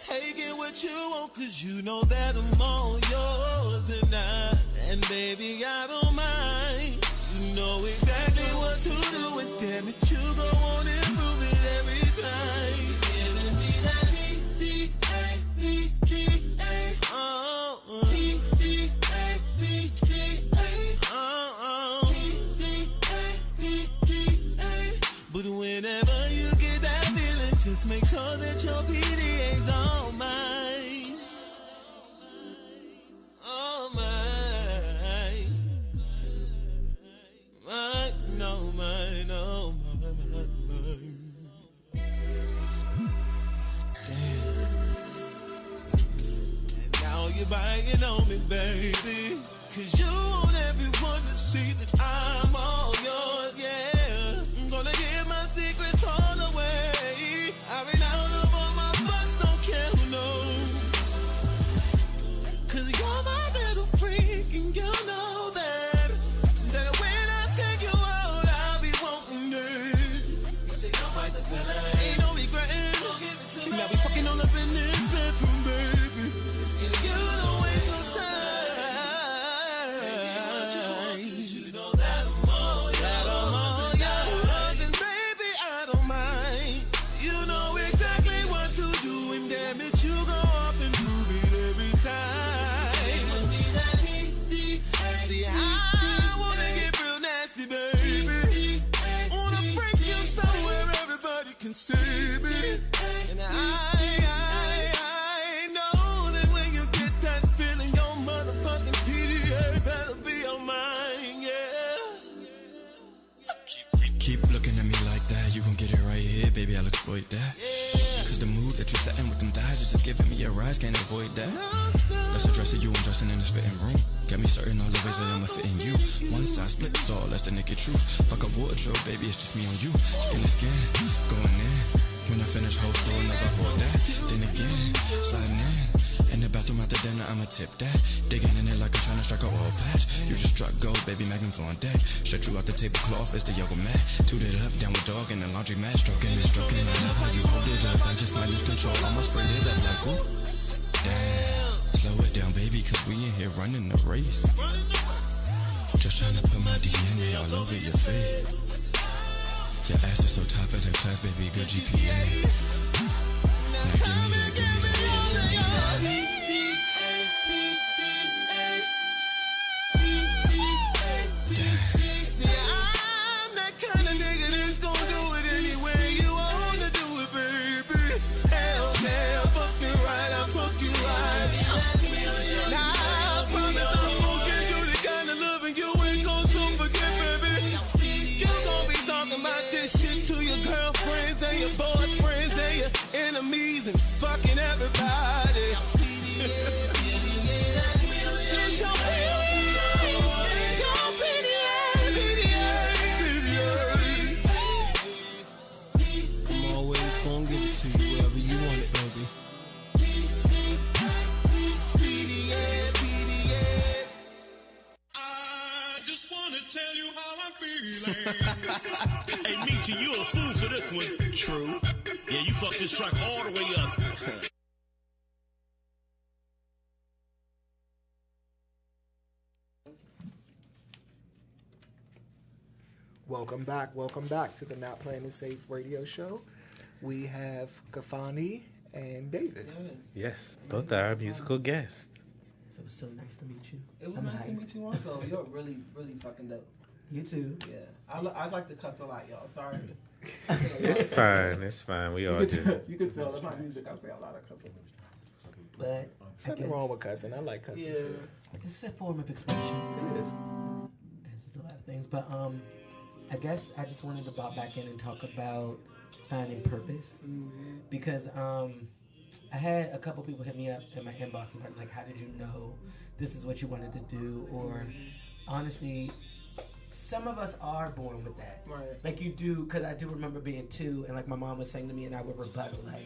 Take it what you want, cause you know that I'm all yours and baby, I don't mind. You know exactly what to do, and damn it, you go on and prove it every time. Giving me that PDA, oh, PDA, but whenever you get that feeling, just make sure that your PDA's on mine. Oh mine, mine, no mine, oh mine. And now you're buying on me, baby, cause you want everyone to see that I'm all yours, yeah. I'm gonna give my secrets all away. I've been out of all my butts, don't care who knows. Cause you're my little freak, and you know that when I take you out, I'll be wanting it. You don't fight the feeling, ain't no regretting. Now we fucking all up in this bedroom, baby. And you don't waste no time. You know that I'm all yours, and baby, I don't mind. You know exactly what to do, and damn it, you go up and prove it every time. See, I wanna get real nasty, baby. Wanna freak you somewhere everybody can see me. And I know that when you get that feeling, your motherfucking PDA better be on mine, yeah. Keep looking at me like that, you gon' get it right here, baby, I'll exploit that. Cause the mood that you setting with them thighs is just giving me a rise, can't avoid that. Let's address it, you I'm dressing in this fitting room. Got me certain all the ways that I'ma fit in you. One size splits all, that's the naked truth. Fuck a wardrobe, baby, it's just me on you. Skin to skin, going in. When I finish whole story, as I hold that. Then again, sliding in the bathroom after dinner, I'ma tip that. Digging in it like I'm trying to strike a oil patch. You just struck gold, baby, magnums on deck. Shut you out the tablecloth, it's the yoga mat. Toot it up, down with dog in the laundry mat. Stroking and stroking, I love how you hold it up. I just might lose control, I'ma spray it up like whoop. Damn, slow it down, baby, cause we in here running the race. Just trying to put my DNA all over your face. Your ass is so top of the class, baby, good GPA. Now give me that, give me that, give me that. I'm that kind of nigga that's gon' do it anyway you wanna do it, baby. Hell yeah, fuck you right, I fuck you right. Now I promise I won't give you the kind of loving you ain't gon' soon forget, baby. You gon' be talking about this shit to your girlfriends and your boyfriends and your enemies and fucking everybody. It's your I'm always gonna give it to you wherever you want it, baby. I just wanna tell you how I'm feeling. Hey, Michi, you a fool for this one. True. Yeah, you fucked this track all the way up. Welcome back to the Not Playing It Safe radio show. We have Kafani and Davis. Yes, both are our musical guests. So it was so nice to meet you. It was nice to meet you also. You're really, really fucking dope. You too. Yeah. I like to cuss a lot, y'all. Sorry. It's fine. We all do. You can tell in my music I say a lot of cussing. But Something wrong with cussing. I like cussing too. It's a form of expression. It is. There's a lot of things, but I guess I just wanted to bob back in and talk about finding purpose, because I had a couple people hit me up in my inbox and like, how did you know this is what you wanted to do? Or honestly, some of us are born with that. Right. Like you do, because I do remember being 2 and like my mom was saying to me and I would rebuttal. Like,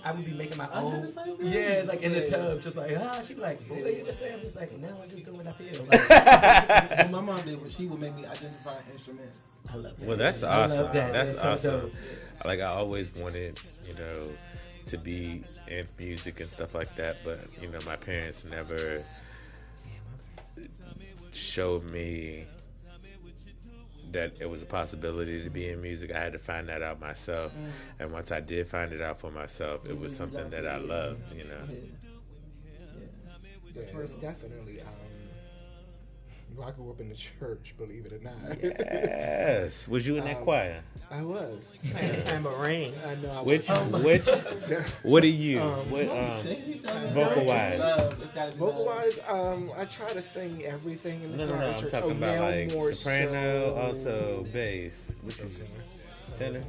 I would be making my own. Yeah, like in the tub, just like, she'd be like, what you just say? I'm just like, no, I'm just doing what I feel. Like, what my mom did was she would make me identify instruments. I love that. Well, that's awesome. That's so awesome. dope. Like, I always wanted, to be in music and stuff like that, but, my parents never showed me that it was a possibility to be in music. I had to find that out myself. And once I did find it out for myself, it was something that I loved, Yes, definitely. I grew up in the church, believe it or not. Yes. Was you in that choir? I was. Tambourine. I know. I Which? was. What are you? Vocal wise? Vocal wise, I try to sing everything in the choir. No. I'm talking about like soprano, alto, bass. Which one? Tenor.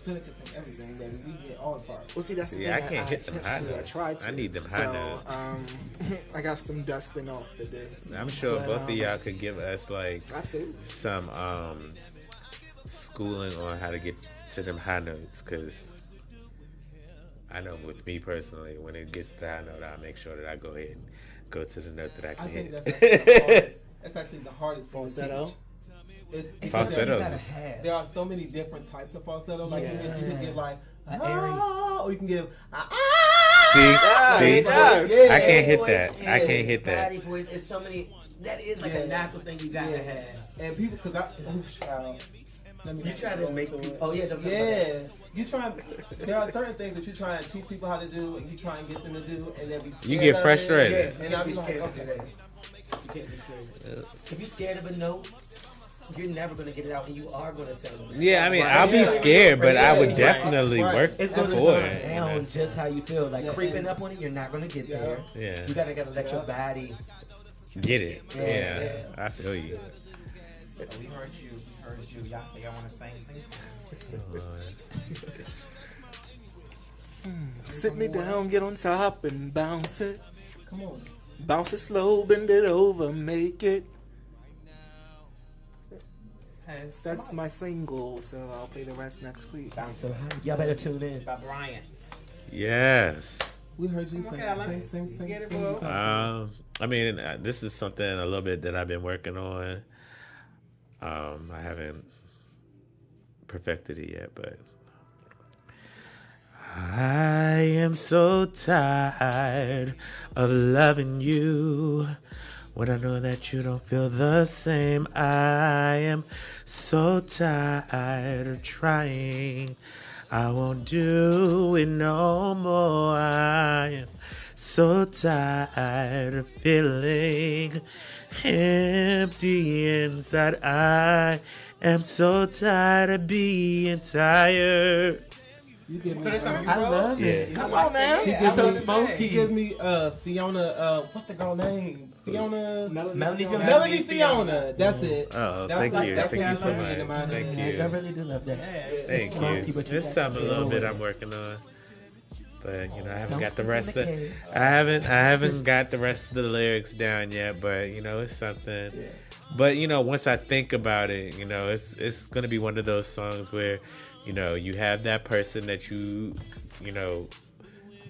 Tenor can sing everything, baby. We get all the parts. Well, see, that's the thing. I can't hit them high notes. I tried to. I need them high notes. I got some dusting off to do. I'm sure both of y'all could give us like absolutely some schooling on how to get to them high notes, because I know with me personally, when it gets to the high note, I'll make sure that I go ahead and go to the note that I can hit. That's actually the hardest falsetto. Falsettos. There are so many different types of falsetto. Like you can give like or you can give See, I can't hit that. I can't hit that. Body voice. It's so many. That is like a natural thing you gotta have. And people, because you try to make people. You try. There are certain things that you try and teach people how to do, and you try and get them to do, and then you get frustrated. And I'll be like, okay. You can't be scared. If you're scared of a note, you're never going to get it out, and you are going to sell it. Yeah, I mean, I'll be scared, but I would definitely work it's going to for sound it. down just how you feel. Like creeping up on it, you're not going to get there. Yeah. You gotta let your body get it. Yeah. I feel you. So we heard you. Y'all say y'all want to sing. Sit me down, get on top and bounce it. Come on. Bounce it slow, bend it over, make it. That's my single, so I'll play the rest next week. So y'all better tune in. By Bryant. Yes. We heard you sing. Get it, bro. I mean, this is something a little bit that I've been working on. I haven't perfected it yet, but I am so tired of loving you when I know that you don't feel the same. I am so tired of trying. I won't do it no more. I am so tired of feeling empty inside. I am so tired of being tired. You give me, I love it. Yeah. Come on, man. He gives so me, smoky. He gives me Fiona. What's the girl name? Fiona. Melody Fiona. That's it. Oh, That's thank like- you. that's Thank what you so I love in much. mind. Thank I you. really do love that. Thank smoky, you. but you There's got something a little the bit joy. I'm working on. But you know, I haven't Don't got the sleep rest in the of cave. I haven't got the rest of the lyrics down yet, but you know, it's something. But you know, once I think about it, you know, it's gonna be one of those songs where, you know, you have that person that you know,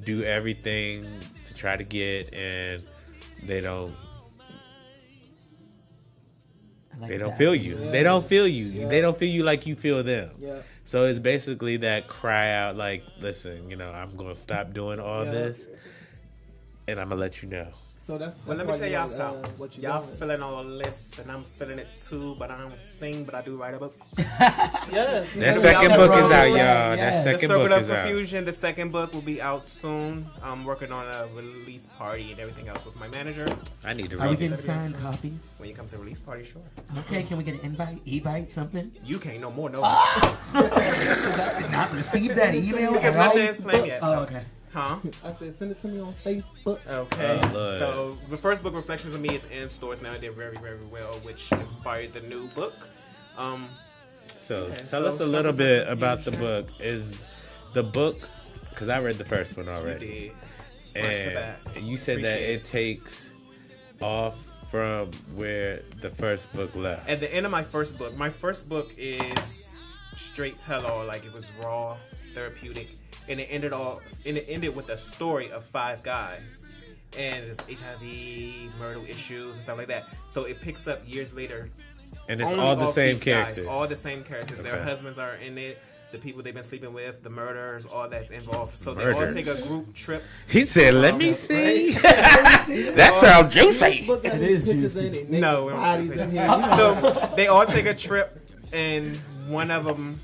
do everything to try to get, and they don't feel you. Yeah. They don't feel you. Yeah. They don't feel you like you feel them. Yeah. So it's basically that cry out, like, listen, you know, I'm gonna stop doing all Yeah. this, and I'm gonna let you know. So that's Well, let why me tell you y'all know, something. what you Y'all doing. feeling all this, and I'm feeling it too, but I don't sing, but I do write a book. Yes. That second book is out, y'all. That Yeah. second the Circle book of is out. Confusion, the second book will be out soon. I'm working on a release party and everything else with my manager. I need to Are we read getting it. signed copies? When you come to the release party, sure. Okay, can we get an invite, e-bite, something? You can't no more, no. I did not receive that email. Because at all. nothing is planned yet. Oh, So. okay. Huh? I said send it to me on Facebook. Okay. Oh, Lord. So the first book, Reflections of Me, is in stores now. It did very, very well, which inspired the new book. So Okay, tell so us a little Circles of bit about the Confusion. book. Is the book, because I read the first one You already, did. Front to back. and you said that Appreciate it takes off from where the first book left. At the end of my first book is straight tell-all, like it was raw, therapeutic, and it ended with a story of 5 guys, and it's HIV, murder issues, and stuff like that. So it picks up years later. And it's only all the off same these guys, characters. all the same characters. Their Okay. husbands are in it. The people they've been sleeping with, the murders, all that's involved. So they all Murders. take a group trip. He said, "Let me see." That sounds juicy. Facebook got It any is pictures juicy. in it. No, Naked we bodies don't in take here. So they all take a trip, and one of them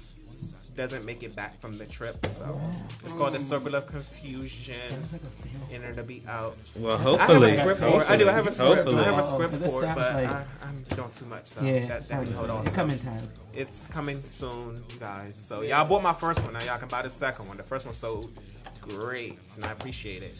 doesn't make it back from the trip. So it's called the Circle of Confusion, and it'll be out. Well, I have hopefully, a script for it. I do. I have a script. Hopefully. I have a Oh, script 'cause it for it, sounds but like- I'm doing too much. So Yeah, that can hold on. it's coming time. It's coming soon, you guys. So y'all bought my first one. Now y'all can buy the second one. The first one sold great, and I appreciate it.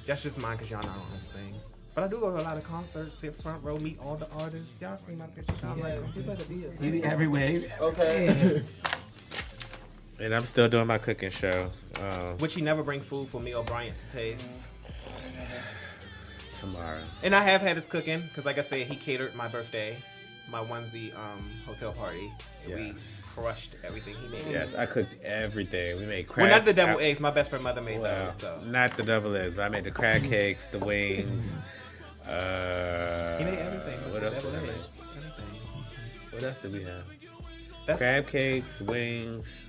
That's just mine because y'all know I don't sing. But I do go to a lot of concerts, sit front row, meet all the artists. Y'all see my pictures. Y'all like them. You better be a You be everywhere. Okay. And I'm still doing my cooking show Which he never bring food for me or Bryant to taste. tomorrow. And I have had his cooking because, like I said, he catered my birthday, my onesie hotel party. And Yes. we crushed everything he made. Yes, I cooked everything. We made crab. Well, not the deviled eggs. My best friend mother made Well, those. So not the double eggs, but I made the crab cakes, the wings. he made everything. What else did Deviled I make? eggs, everything. What else did we have? That's Crab cakes, wings,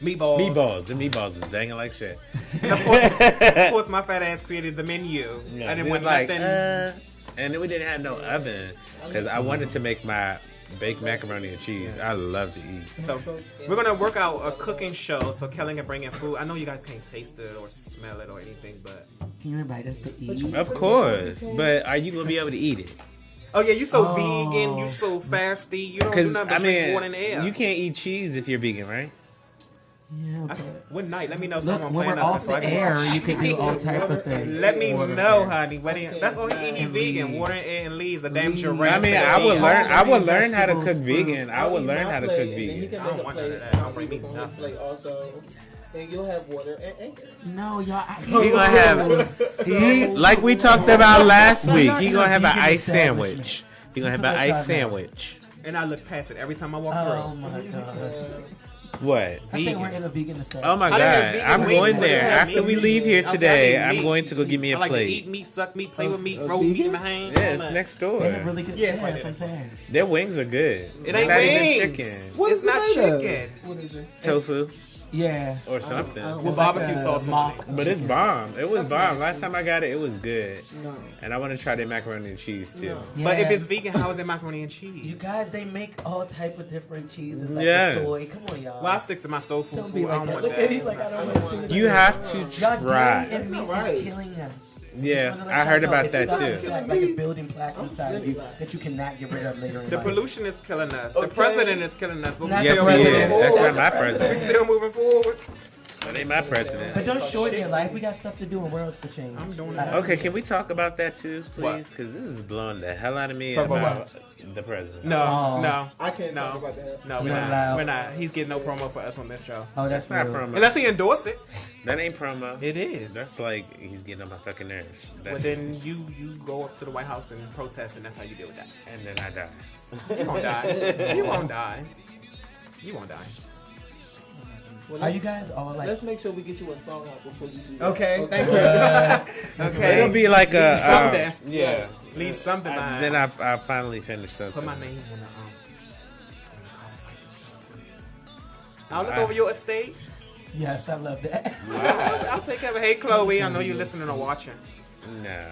meatballs. meatballs. The meatballs is danging like shit. And of course, my fat ass created the menu. Yeah, I didn't it want was like, nothing. and then we didn't have no oven because I wanted to make my baked macaroni and cheese. I love to eat. So we're gonna work out a cooking show so Kellen can bring in food. I know you guys can't taste it or smell it or anything, but Can you invite us to eat? Of course, but are you gonna be able to eat it? oh yeah, you so vegan, you so fasty, you don't do Because nothing I but drink water in mean, the air. you can't eat cheese if you're vegan, right? Yeah, but What night? Let me know look, someone when we're playing up off so I the can air, you can do all type of things. Let me Water know, air. honey. That's all he eat. He vegan. Water, air, and leaves. A damn giraffe. I mean, I would learn how to cook vegan. I would learn how to cook And he vegan. can I make don't a want none plate. of that. I don't bring me on his nothing. plate also. And you'll have water and egg. No, y'all. He gonna have like we talked about last week. He gonna have an ice sandwich. He gonna have an ice sandwich. And I look past it every time I walk Oh through. my god. What? I think we're in a vegan establishment. Oh my I didn't god! have vegan I'm wings, going but there it had after meat. we leave here I today. like I'm meat. going to go get me I a like to plate. eat meat, suck meat, play with meat, roll meat in my hand. Yeah, it's next door. They have really good. Yeah, Yeah, it's that's right what I'm saying. Their wings are good. It They're ain't not even wings. chicken. It's not chicken. What is it? Tofu Yeah. or something. With barbecue sauce on it. But it's bomb. It was bomb. Last time I got it, it was good. No. And I want to try their macaroni and cheese too. But if Yeah. it's vegan, how is it macaroni and cheese? You guys, they make all type of different cheeses, like Yes. the soy. Come on, y'all. Well, I stick to my soul food. Don't be I like don't that. want Look that. at me like I don't want to. You have to Y'all dairy try. and meat right. is killing us. Yeah, Just wanna let I y'all heard know, about it's that stuck too. inside, like a building plaque inside of you that you cannot get rid of later in The life. pollution is killing us. The Okay. president is killing us. But Not we Yes, still he moving is. forward. That's not my We president. still moving forward. That ain't my president. But don't shorten your life. We got stuff to do and worlds to change. I'm doing Like, that. Okay, can we talk about that too, What? please? Because this is blowing the hell out of me Talk about about the president. No, Oh. no, I can't No. talk about that. no, You're we're not not. allowed. We're not. He's getting no promo for us on this show. Oh, that's That's not real. promo. Unless he endorse it. That ain't promo. It is. That's like he's getting on my fucking nerves. But That's, then you go up to the White House and protest, and that's how you deal with that. and then I die. You won't die. You won't die. You won't die. Well, Are you guys all like? let's make sure we get you a song out before you do that. Okay, thank you. Okay. It'll be like a something. yeah. Leave something behind. Then I finally finish something. Put my name on the I'll look over your estate. Yes, I love that. I'll take care of it. Hey, Chloe, I know you're listening or watching. No.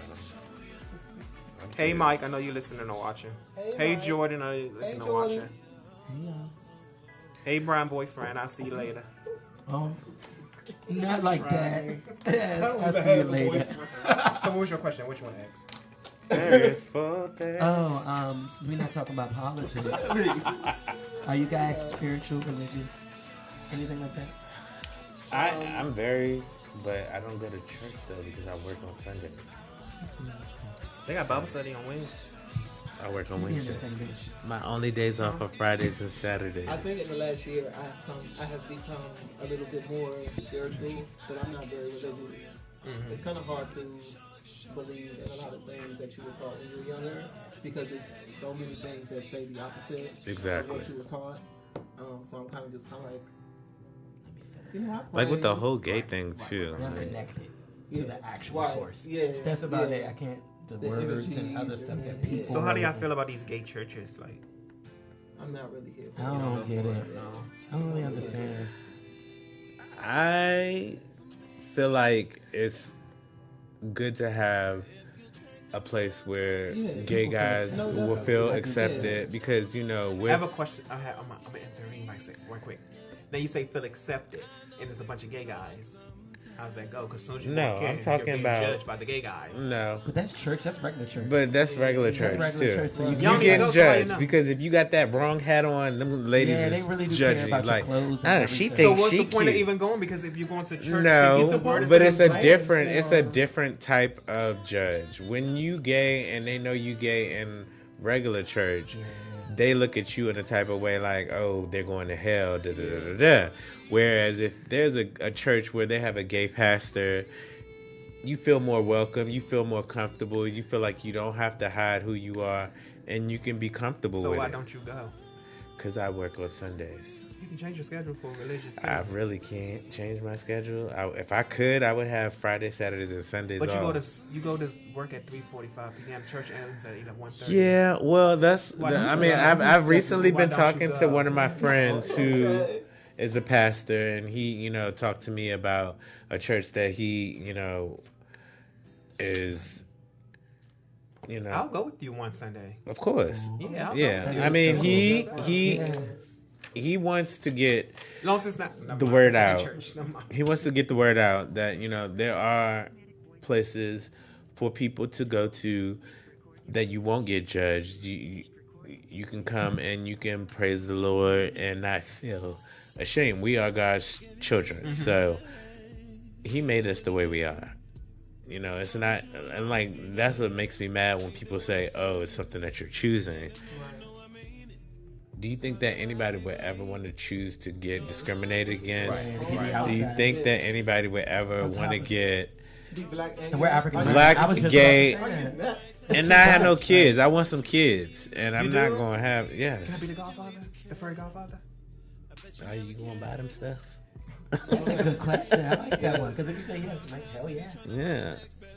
Hey, Mike, I know you're listening or watching. Hey, Mike. Jordan, I know you're listening or Jordan. watching. Hey, Brian boyfriend, I'll see you later. Oh, not like that. Yes, I'll see you later. So, what was your question? Which one, X? There's four things. Oh, since we're not talking about politics, are you guys spiritual, religious, anything like that? I'm very, but I don't go to church though because I work on Sundays. They got Bible study on Wednesday. I work on You be in Wednesdays. that thing, bitch. My only days off are Fridays and Saturdays. I think in the last year I have become a little bit more spiritual, but I'm not very religious. Mm-hmm. It's kind of hard to believe in a lot of things that you were taught when you were younger because there's so many things that say the opposite Exactly. of what you were taught. So I'm kind of like, you know, I Like with the pray. whole gay thing too. I'm Like, connected Yeah. to the actual Right. source. Yeah, That's about yeah. it. I can't. The The words and energies other stuff that and- people. So, how do y'all feel about these gay churches? Like, I'm not really here. I don't get it. no. I don't really understand. I feel like it's good to have a place where Yeah, gay people guys feel- no, will definitely. feel I think, accepted because you know I have a with question. I'm gonna intervene by saying one quick. Now you say feel accepted, and there's a bunch of gay guys. How's that go? Because as soon as you No, walk in, I'm talking you're being about- judged by the gay guys. no, But that's church. That's regular church. but that's regular church that's regular too. church. So you You You don't even getting know somebody judged know. because if you got that wrong hat on, them ladies Yeah, they is really do judging care you. about your Like, clothes and she everything. thinks So what's she the point of cute. even going? Because if you're going to church, to No, get some word but of it's a some different. It's a different type of judge. When you gay and they know you gay in regular church, they look at you in a type of way like, oh, they're going to hell. Da, da, da, da, da. Whereas if there's a church where they have a gay pastor, you feel more welcome. You feel more comfortable. You feel like you don't have to hide who you are, and you can be comfortable So with why it. don't you go? Because I work on Sundays. You can change your schedule for religious things. I really can't change my schedule. If I could, I would have Fridays, Saturdays, and Sundays But off. you go to work at 3:45 p.m. Church ends at 1:30. Yeah, well, Why don't I you mean, go? I've recently Why been don't you talking go? to one of my friends who is a pastor, and he, talked to me about a church that he, is, I'll go with you one Sunday. of course, Yeah, I'll yeah. Go with you. I mean, he wants to get As long as it's not never the mind, word it's not out. Church. Never mind. He wants to get the word out that there are places for people to go to that you won't get judged. You can come and you can praise the Lord and not feel ashamed. We are God's children, so He made us the way we are. You know, it's not, and like that's what makes me mad when people say, "Oh, it's something that you're choosing." Do you think that anybody would ever want to choose to get discriminated against? Do you think that anybody would ever want to get black, gay, and not have no kids? I want some kids, and I'm not going to have. Yes. Can I be the Godfather? The furry Godfather? Are you going to buy them stuff? That's a good question. I like that one because if you say yes, I'm like, hell yeah. Yeah.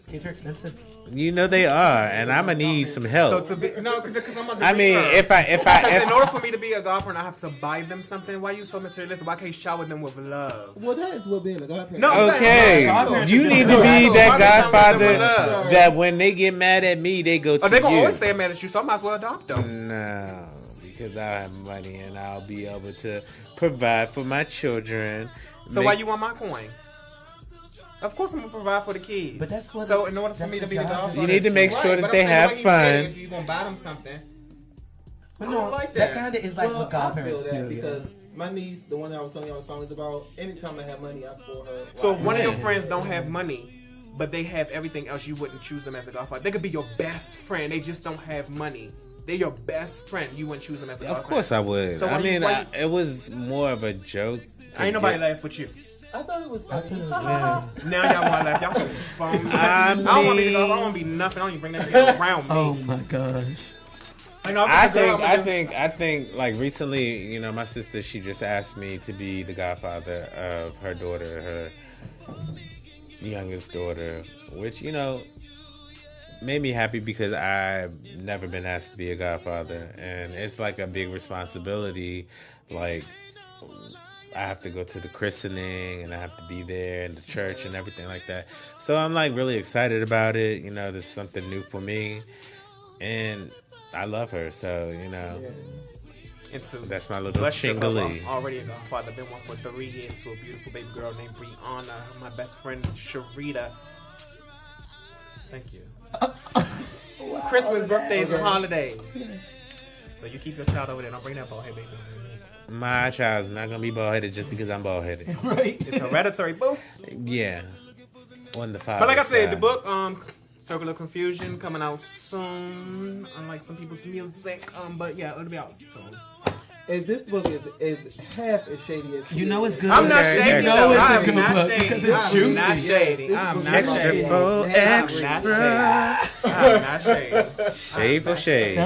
Kids are expensive. You know they are, and I'm gonna need some help. So to be because I'm a I mean, if in order for me to be a godparent, I have to buy them something. Why are you so materialistic? Why can't you shower them with love? Well, that is what being a godparent. No, okay, you need to be that godfather that when they get mad at me, they go to you. They're gonna always stay mad at you, so I might as well adopt them. No, because I have money and I'll be able to provide for my children. So why you want my coin? Of course I'm gonna provide for the kids. But that's what. So in order for me to be the godfather, you need to make sure that they have fun. If you gonna buy them something, But no, like that kind of is like what I godparents feel that do. because my niece, the one that I was telling y'all songs about, anytime I have money, I spoil her. so if one of your friends don't have money, but they have everything else, you wouldn't choose them as a godfather. They could be your best friend. They just don't have money. They're your best friend. You wouldn't choose them as a godfather. Of course I would. So I mean, it was more of a joke. Ain't nobody laugh with you. I thought it was funny. Now y'all want to laugh. Y'all so phony. I don't want to be. I don't want to be nothing. I don't even bring that girl around me. Oh my gosh. I think like recently, you know, my sister, she just asked me to be the godfather of her daughter, her youngest daughter, which, you know, made me happy because I've never been asked to be a godfather, and it's like a big responsibility. Like, I have to go to the christening and I have to be there in the church and everything like that. So I'm like really excited about it. You know, this is something new for me, and I love her. So, you know, that's my little chingalee. I'm already a godfather. Been one for 3 years to a beautiful baby girl named Brianna. My best friend Sharita. Thank you. Wow. Christmas, birthdays, and holidays. So you keep your child over there. Don't bring that bald head baby. My child's not gonna be bald headed just because I'm bald headed. Right. It's hereditary, boo. Yeah. On the father. But like I said, the book, Circle of Confusion, coming out soon. Unlike some people's music, but yeah, it'll be out soon. And this book is half as shady as you know it's good. I'm not shady. No, it's I'm a good not book shady. because it's juicy. I'm not shady. I'm not shady. I'm not shady. Shade for shade.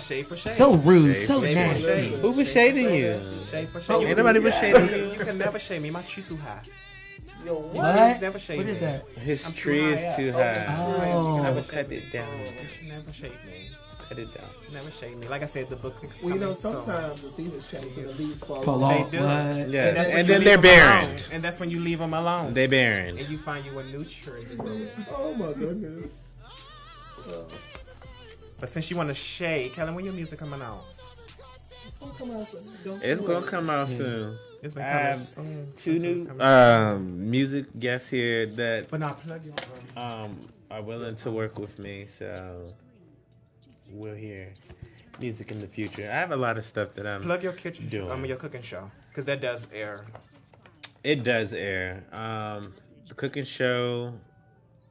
Shade for shade. So rude. So nasty. Who was shading you? Shade for shade. Ain't nobody was shading you. You can never shade me. My tree too high. Yo, what? Never shade What is me. that? His tree is too high. Oh. You can never cut it down. Never shade me. Cut it down. Never shade me. Like I said, the book is well, you know, coming sometimes the seasons change and the leaves fall off. They do. Yeah. And then they're barren. And that's when you leave them alone. They barren. And you find you a new tree. Oh my goodness. But since you want to shade, Kellen, when your music coming out? It's gonna come out soon. It's been coming soon. Two new music guests here that but now plug your are willing to work with me, so we'll hear music in the future. I have a lot of stuff that I'm plug your kitchen doing. Your cooking show, because that does air. It does air. The cooking show,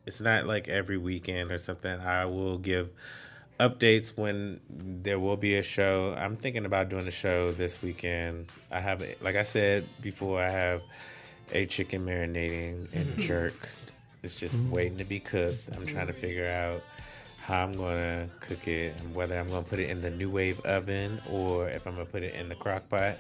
it's not like every weekend or something. I will give updates when there will be a show. I'm thinking about doing a show this weekend. I have, like I said before, I have a chicken marinating and jerk. It's just waiting to be cooked. I'm trying to figure out how I'm going to cook it and whether I'm going to put it in the New Wave oven or if I'm going to put it in the crock pot.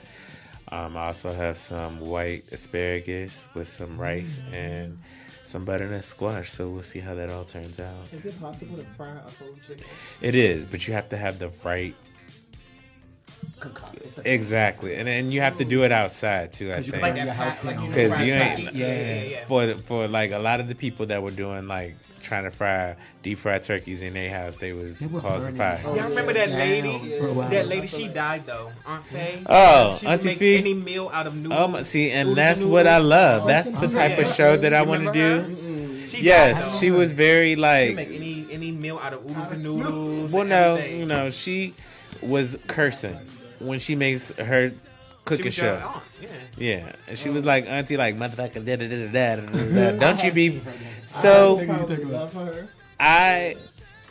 I also have some white asparagus with some rice and some butternut squash, so we'll see how that all turns out. Is it possible to fry a whole chicken? It is, but you have to have the right exactly, and then you have to do it outside too. I think because you ain't for like a lot of the people that were doing like trying to fry deep fried turkeys in their house, they was causing fire. Y'all remember that lady? That lady, she died though. Aunt Faye. Oh, she Auntie make Fee. Any meal out of noodles. See, and that's what I love. That's the type of show that I want to do. Yes, she was very like. She make any meal out of oodles and noodles. Well, no, you know, she was cursing when she makes her cooking was show. your aunt, yeah. Yeah, and she was like, auntie, like, motherfucker, da da da da da. Don't you be? So I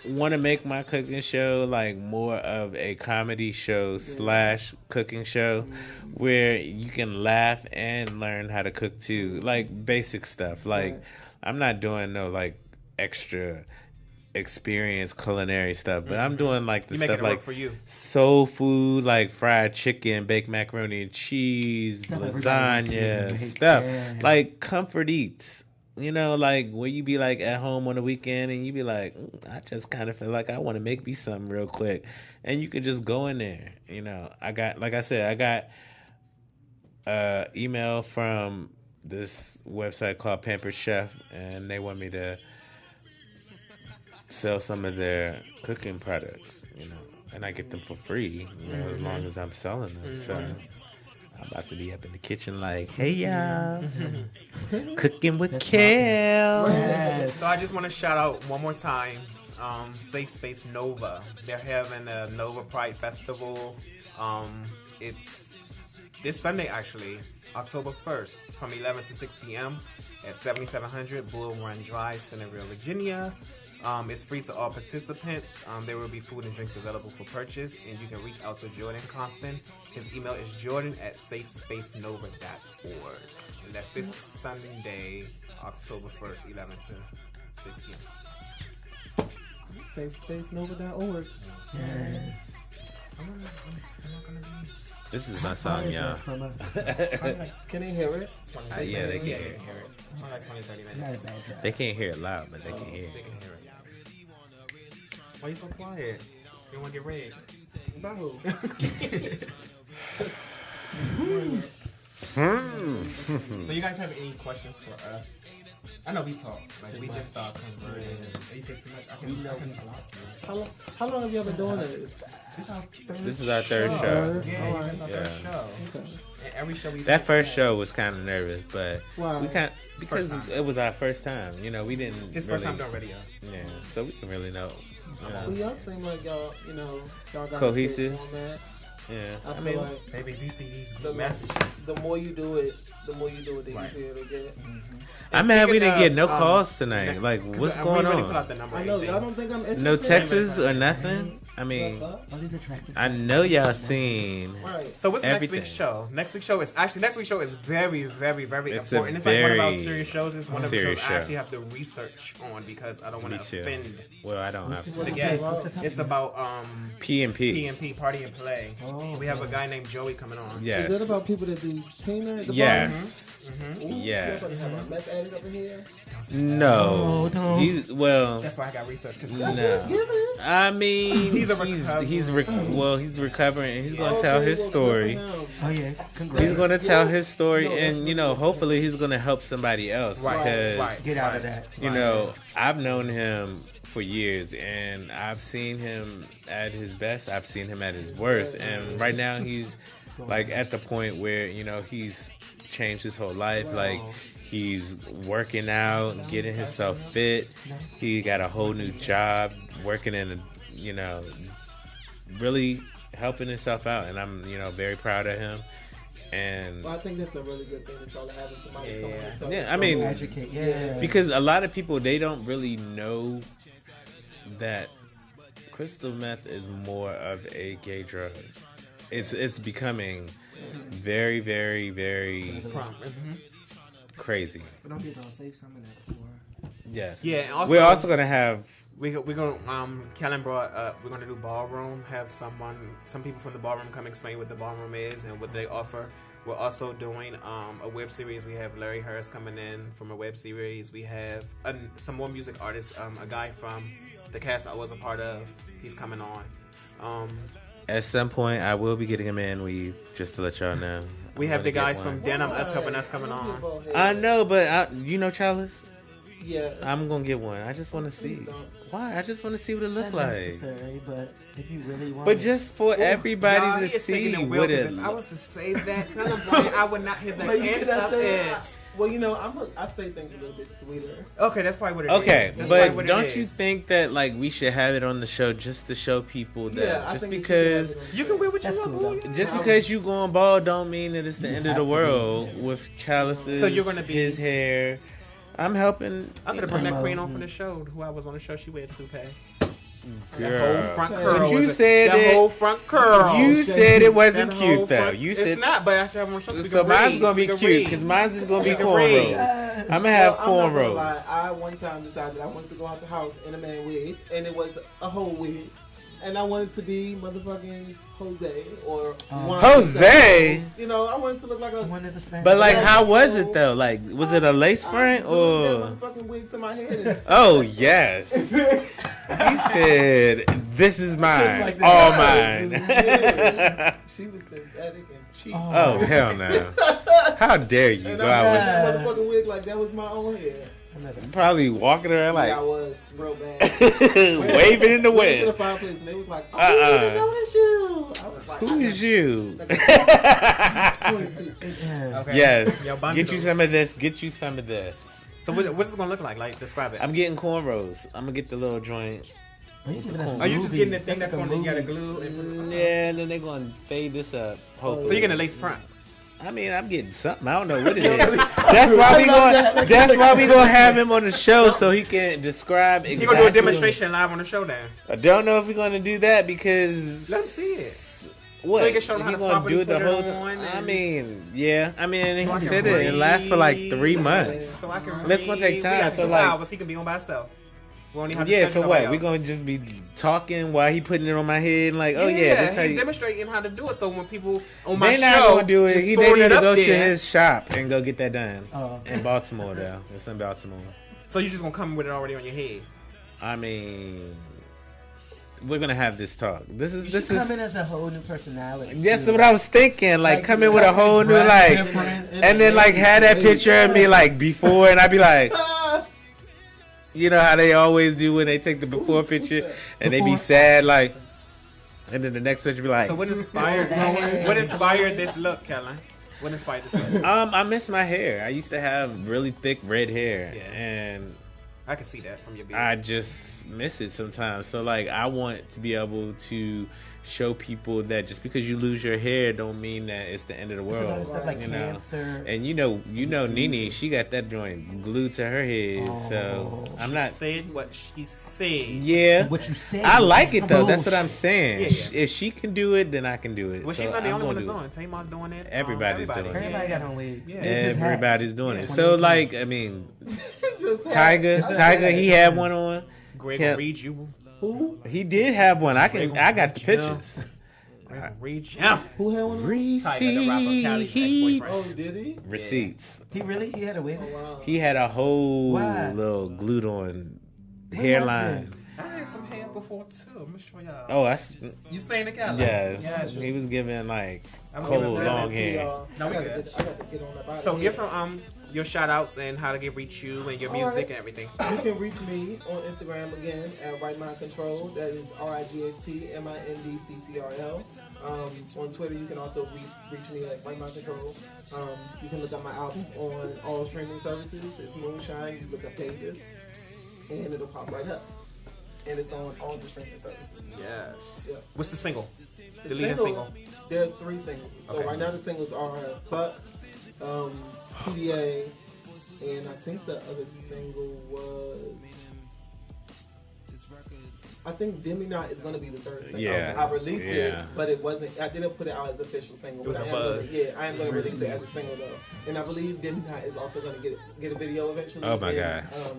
want to make my cooking show like more of a comedy show slash cooking show, where you can laugh and learn how to cook too, like basic stuff. Like I'm not doing no like extra experience culinary stuff, but I'm doing like the stuff like for you. soul food, like fried chicken, baked macaroni and cheese, lasagna, stuff like comfort eats. You know, like where you be like at home on the weekend and you be like, I just kind of feel like I want to make me something real quick, and you can just go in there. You know, I got, like I said, I got email from this website called Pampered Chef, and they want me to sell some of their cooking products, you know, and I get them for free, you know, as long as I'm selling them. So I'm about to be up in the kitchen like, hey y'all, cooking with Kel. So I just want to shout out one more time, Safe Space Nova. They're having a Nova Pride Festival. It's this Sunday actually, October 1st, from 11 to 6 p.m. at 7700 Bull Run Drive, Centerville, Virginia. It's free to all participants. There will be food and drinks available for purchase, and you can reach out to Jordan Constant. His email is jordan@safespacenova.org. And that's this Sunday, October 1st, 11 to 6 p.m. SafeSpaceNova.org. This is my song, y'all. Can they hear it? Yeah, they can hear it. It's only like 20, 30 minutes. They can't hear it loud, but they can hear it. They can hear it. Why you so quiet? You don't want to get read? No. So you guys have any questions for us? I know we talk. Like we just start converting. You say too much. I can a lot. How long have you been doing this? This is our third show. Yeah, All right. this is our first show. And every show we That first show was kind of nervous, but Why? we kind because it was our first time. You know, we didn't. His really, first time doing radio. Yeah, so we didn't really know. Well, y'all seem like y'all got Cohesive. a good format. Yeah, I feel like Maybe if you see these the messages. the more you do it, the easier Right. it'll get. I'm mad we didn't get no Speaking of, calls tonight. Like, what's going We really put out on? the number. I know. Y'all don't think I'm interested. No texts or nothing. I mean, I know y'all seen. Right. So what's everything. next week's show? Next week's show is very, very, very It's a important. It's like one of our very serious shows. It's one of the shows serious I show. actually have to research on because I don't want Me to too. offend Well, I don't have the to. guests. It's about P&P. P&P, Party and Play. We have a guy named Joey coming on. Is Yes. that about people that do Tina at the Yes. bar? Ooh, Yes. y'all have a meth addict up in here? No. Well, That's why I got research. Cause no. Given. I mean, He's a he's recovering, and he's gonna tell his story. Oh yeah, congrats. He's gonna tell his story, and you know, hopefully, he's gonna help somebody else because Get out of that. you know, I've known him for years, and I've seen him at his best. I've seen him at his worst, and right now he's like at the point where you know he's changed his whole life. Like he's working out, getting himself fit. He got a whole new job, working in a, you know, really helping himself out, and I'm very proud of him. And Well, I think that's a really good thing that y'all are having somebody come on and tell yeah, I mean, Educate. Yeah. because a lot of people, they don't really know that crystal meth is more of a gay drug. It's becoming very, very, very crazy. But don't get to save some of that for. Yes. Yeah, and also, We're also gonna have. We're gonna Kellen brought we're gonna do ballroom. Have some people from the ballroom come explain what the ballroom is and what they offer. We're also doing a web series. We have Larry Harris coming in from a web series. We have some more music artists. A guy from the cast I was a part of. He's coming on. At some point, I will be getting him in. Just to let y'all know. We I'm have the gonna get guys one. from Denim Us helping us coming on. I know, but you know, Chalice. Yeah. I'm gonna get one. I just want to see. Why? I just want to see what it look like. But if you really want, But just for everybody to see what it. If I was to say that, tell him, Brian, I would not hit the end of it. Well, I say things a little bit sweeter. Okay, that's probably what it is. Okay, That's but what don't it you is. think that like we should have it on the show just to show people that Yeah, I just think you should because have it on the You can wear what you want, boo. just because you going bald don't mean that it's the end of the world with Chalice's So you're gonna be- his hair. I'm helping. I'm gonna bring that queen on from the show. Who I was on the show, she wear a toupee. Girl. That whole front curl. But you was said that it- whole front curl. You said it wasn't That cute whole though. front- You it's said not, but I should have on the show. so. Mine's gonna be cute because mine's is gonna be cornrows. I'm gonna have I'm not gonna cornrows. lie. I one time decided I wanted to go out the house in a man wig, and it was a whole wig, and I wanted to be motherfucking Jose or Juan Jose? Pizarro. I wanted to look like a. But like, how was it though? Like, was it a lace front That or? motherfucking wig to my head. Oh yes. He said, "This is mine, like all that. mine." Yeah. She was synthetic and cheap. Oh hell no! How dare you And go I out had with that motherfucking wig like that was my own hair. probably walking around like Yeah, I was real bad. waving in the Went to the wind. fireplace and they was like, "Oh, you didn't know that's you." I was like, Who is you? 22. Okay. Yes. Your Get bundles. you some of this. Get you some of this. So what's it gonna look like? Like, describe it. I'm getting cornrows. I'm gonna get the little joint. Are you just getting the thing that's going to you gotta glue and Yeah, and then they're gonna fade this up. Hopefully. So you're gonna lace front. I mean, I'm getting something. I don't know what it is. That's why we going. That's why we gonna have him on the show so he can describe. You're Exactly. gonna do a demonstration live on the show then. I don't know if we're gonna do that because. Let him see it. What? So you can show them how He to gonna properly do it the put it whole on time. I and- mean, yeah. I mean, So I he can said it. It lasts for like 3 read. months. So I can And it's gonna take read. time. We got So 2 like, hours. He can be on by himself. We only have to yeah. schedule So what? nobody We else. gonna just be talking while he putting it on my head? Like, oh yeah, that's how he's you. demonstrating how to do it. So when people on my They not show, gonna do it. just They throwing need it to up go to there. his shop and go get that done. Oh. In Baltimore, though. It's in Baltimore. So you just gonna come with it already on your head. I mean, we're gonna have this talk. This You is should come in as a whole new personality. That's too. what I was thinking. Like, come in with a whole new dress like, different. and then like have that picture of me like before, and I'd be like, you know how they always do when they take the before picture, and they be sad like, and then the next picture be like, So what inspired this look, Kellen? What inspired this look? I miss my hair. I used to have really thick red hair, Yeah. and I can see that from your beard. I just miss it sometimes. So like, I want to be able to show people that just because you lose your hair don't mean that it's the end of the There's a lot world. of stuff like you know? cancer. And you know Nene, she got that joint glued to her head. So I'm She not. said what she said. Yeah, What you said. I like was it though. That's what I'm bullshit. saying. Yeah, yeah. If she can do it, then I can do it. Well, So she's not the I'm only one gonna that's do it. doing it. Tamar doing it. Everybody's doing it. Everybody got on wigs. Yeah. It's just hats. Everybody's doing it. Yeah. So like, I mean, Tiger, he had one on. Greg Yeah. will read you. Who? He did have one. I got the pictures. Greg will read you. Who had one? Tiger, the rapper, Callie's ex-boyfriend. Oh, did he? Receipts. He had a wig. Oh, wow. He had a whole Why? little glued on When was hairline. this? I had some hair before too. I'm gonna show y'all. Oh, that's You saying the Cali? yes. Yeah, He was giving like I was cold giving long See, hair. y'all. No, we I gotta good. get on that body. So give some your shout outs and how to reach you and your All music right. and everything. You can reach me on Instagram again at Right Mind Control. That is RIGHTMINDCTRL. On Twitter, you can also reach me at Right Mind Control. You can look up my album on all streaming services. It's Moonshine. You look up Pages, and it'll pop right up. And it's on all the streaming services. Yes. Yeah. What's the single? The The leading single. There are 3 singles. So Okay. right now the singles are Fuck, PDA, and I think the other single was, I think Demi Not is going to be the 3rd single. Yeah. I released it, Yeah. but it wasn't, I didn't put it out as an official single. It was but a I am gonna- buzz. I am going to release it as a single though. And I believe Demi Not is also going to get a video eventually. Oh, my and, gosh.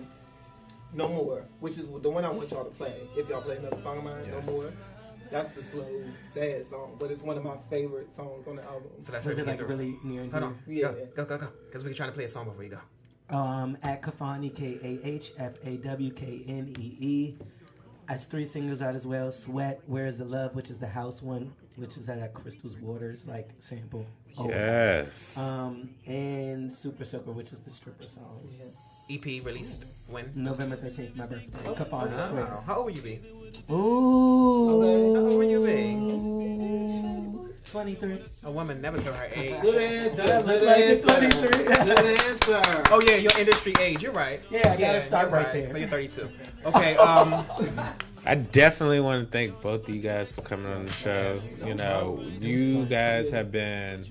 No More, which is the one I want y'all to play. If y'all play another song of mine, Yes. No More. That's the slow, sad song, but it's one of my favorite songs on the album. So that's Was it what like really near and Hold dear? on. Yeah. Go. Because we're trying to play a song before you go. At Kafani, KAHFAWKNEE. Has 3 singles out as well. Sweat, Where's the Love, which is the house one, which is that Crystal's Waters like sample. Yes. And Super Soaker, which is the stripper song. EP released when? November 13th, my birthday. Kafani Square. How old will you be? Ooh. Okay. How old will you be? 23. A woman never tell her age. Good answer. Look like it's 23. Good answer. Oh yeah, your industry age. You're right. Yeah, I gotta start you're right there. So you're 32. Okay. I definitely want to thank both of you guys for coming on the show. You know, you guys have been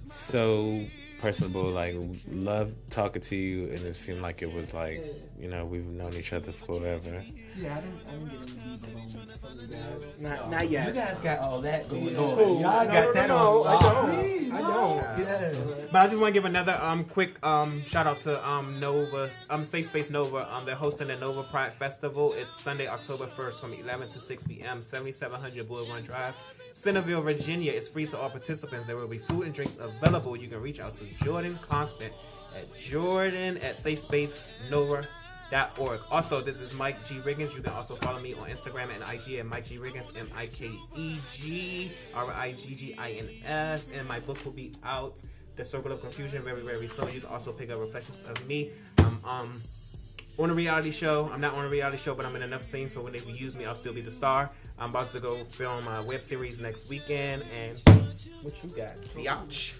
so personable. Like, love talking to you, and it seemed like it was like, you know, we've known each other forever. Yeah, I didn't get any deeper moments from you guys. Not yet. You guys got all that going on. Oh, Y'all got that on I lock. don't. Yes. But I just want to give another quick shout out to Nova, Safe Space Nova. They're hosting the Nova Pride Festival. It's Sunday, October 1st from 11 to 6 p.m. 7700 Bull Run Drive, Centerville, Virginia. It's free to all participants. There will be food and drinks available. You can reach out to Jordan Constant at jordan@safespacenova.org. Also, this is Mike G. Riggins. You can also follow me on Instagram and IG at Mike G. Riggins, MikeGriggins. And my book will be out, The Circle of Confusion, very, very soon. You can also pick up reflections of me. On a reality show. I'm not on a reality show, but I'm in enough scenes, so when they use me, I'll still be the star. I'm about to go film a web series next weekend, and what you got? Biatch.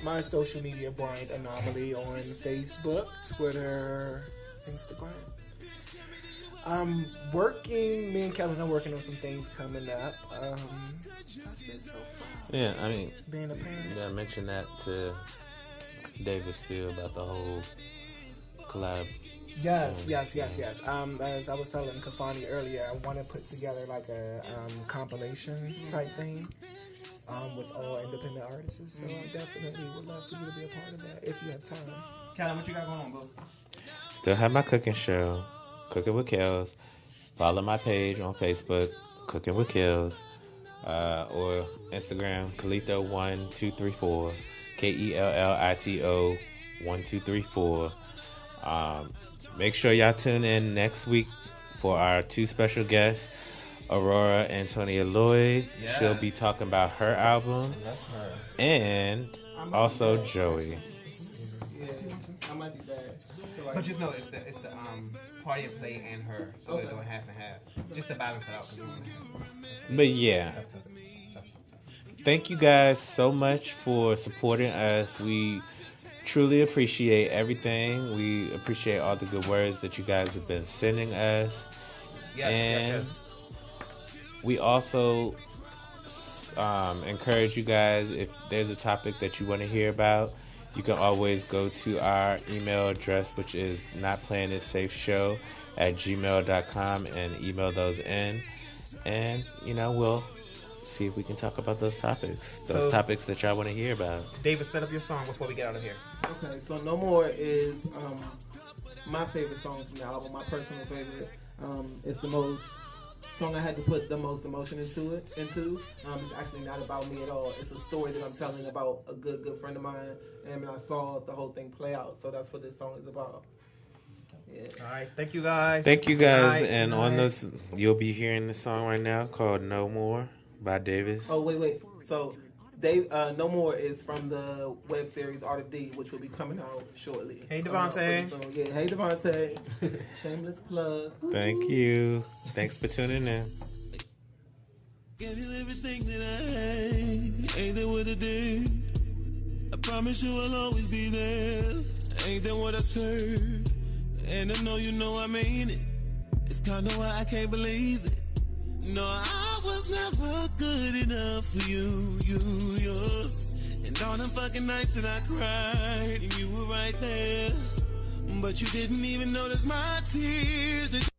My social media, Bryant Anomaly, on Facebook, Twitter, Instagram. I'm working. Me and Kellen are working on some things coming up. That's it so far. Yeah, I mean, Being a parent. you gotta mention that to Davis too about the whole collab. Yes. As I was telling Kafani earlier, I want to put together like a compilation type thing with all independent artists. So I definitely would love for you to be a part of that if you have time. Kellen, what you got going on, bro? Still have my cooking show, Cooking with Kells. Follow my page on Facebook, Cooking with Kells, or Instagram, Kelito1234, KELLITO 1234. Make sure y'all tune in next week for our two special guests, Aurora Antonia Lloyd. Yes. She'll be talking about her album, and also Joey. Yeah, I might be bad. But just know it's the party and play and her, so they're doing half and half, just to balance it out. But yeah, thank you guys so much for supporting us. We truly appreciate everything. We appreciate all the good words that you guys have been sending us. Yes. We also encourage you guys, if there's a topic that you want to hear about, you can always go to our email address, which is notplayingitsafeshow@gmail.com, and email those in. And, you know, we'll see if we can talk about those topics. Topics that y'all want to hear about. David, set up your song before we get out of here. Okay, so No More is my favorite song from the album, my personal favorite. It's the most song I had to put the most emotion into. It's actually not about me at all. It's a story that I'm telling about a good friend of mine, and I saw the whole thing play out. So that's what this song is about. Yeah. All right, thank you guys. Thank you guys. And on this, you'll be hearing the song right now called No More by Davis. Oh, wait. So, No More is from the web series Art of D, which will be coming out shortly. Hey, Devontae. So, yeah, hey, Devontae. Shameless plug. Thank you. Thanks for tuning in. Gave you everything that I had. Ain't that what I did? I promise you I'll always be there. Ain't that what I said? And I know you know I mean it. It's kinda why I can't believe it. No, I was never good enough for you. And all them fucking nights that I cried, and you were right there. But you didn't even notice my tears.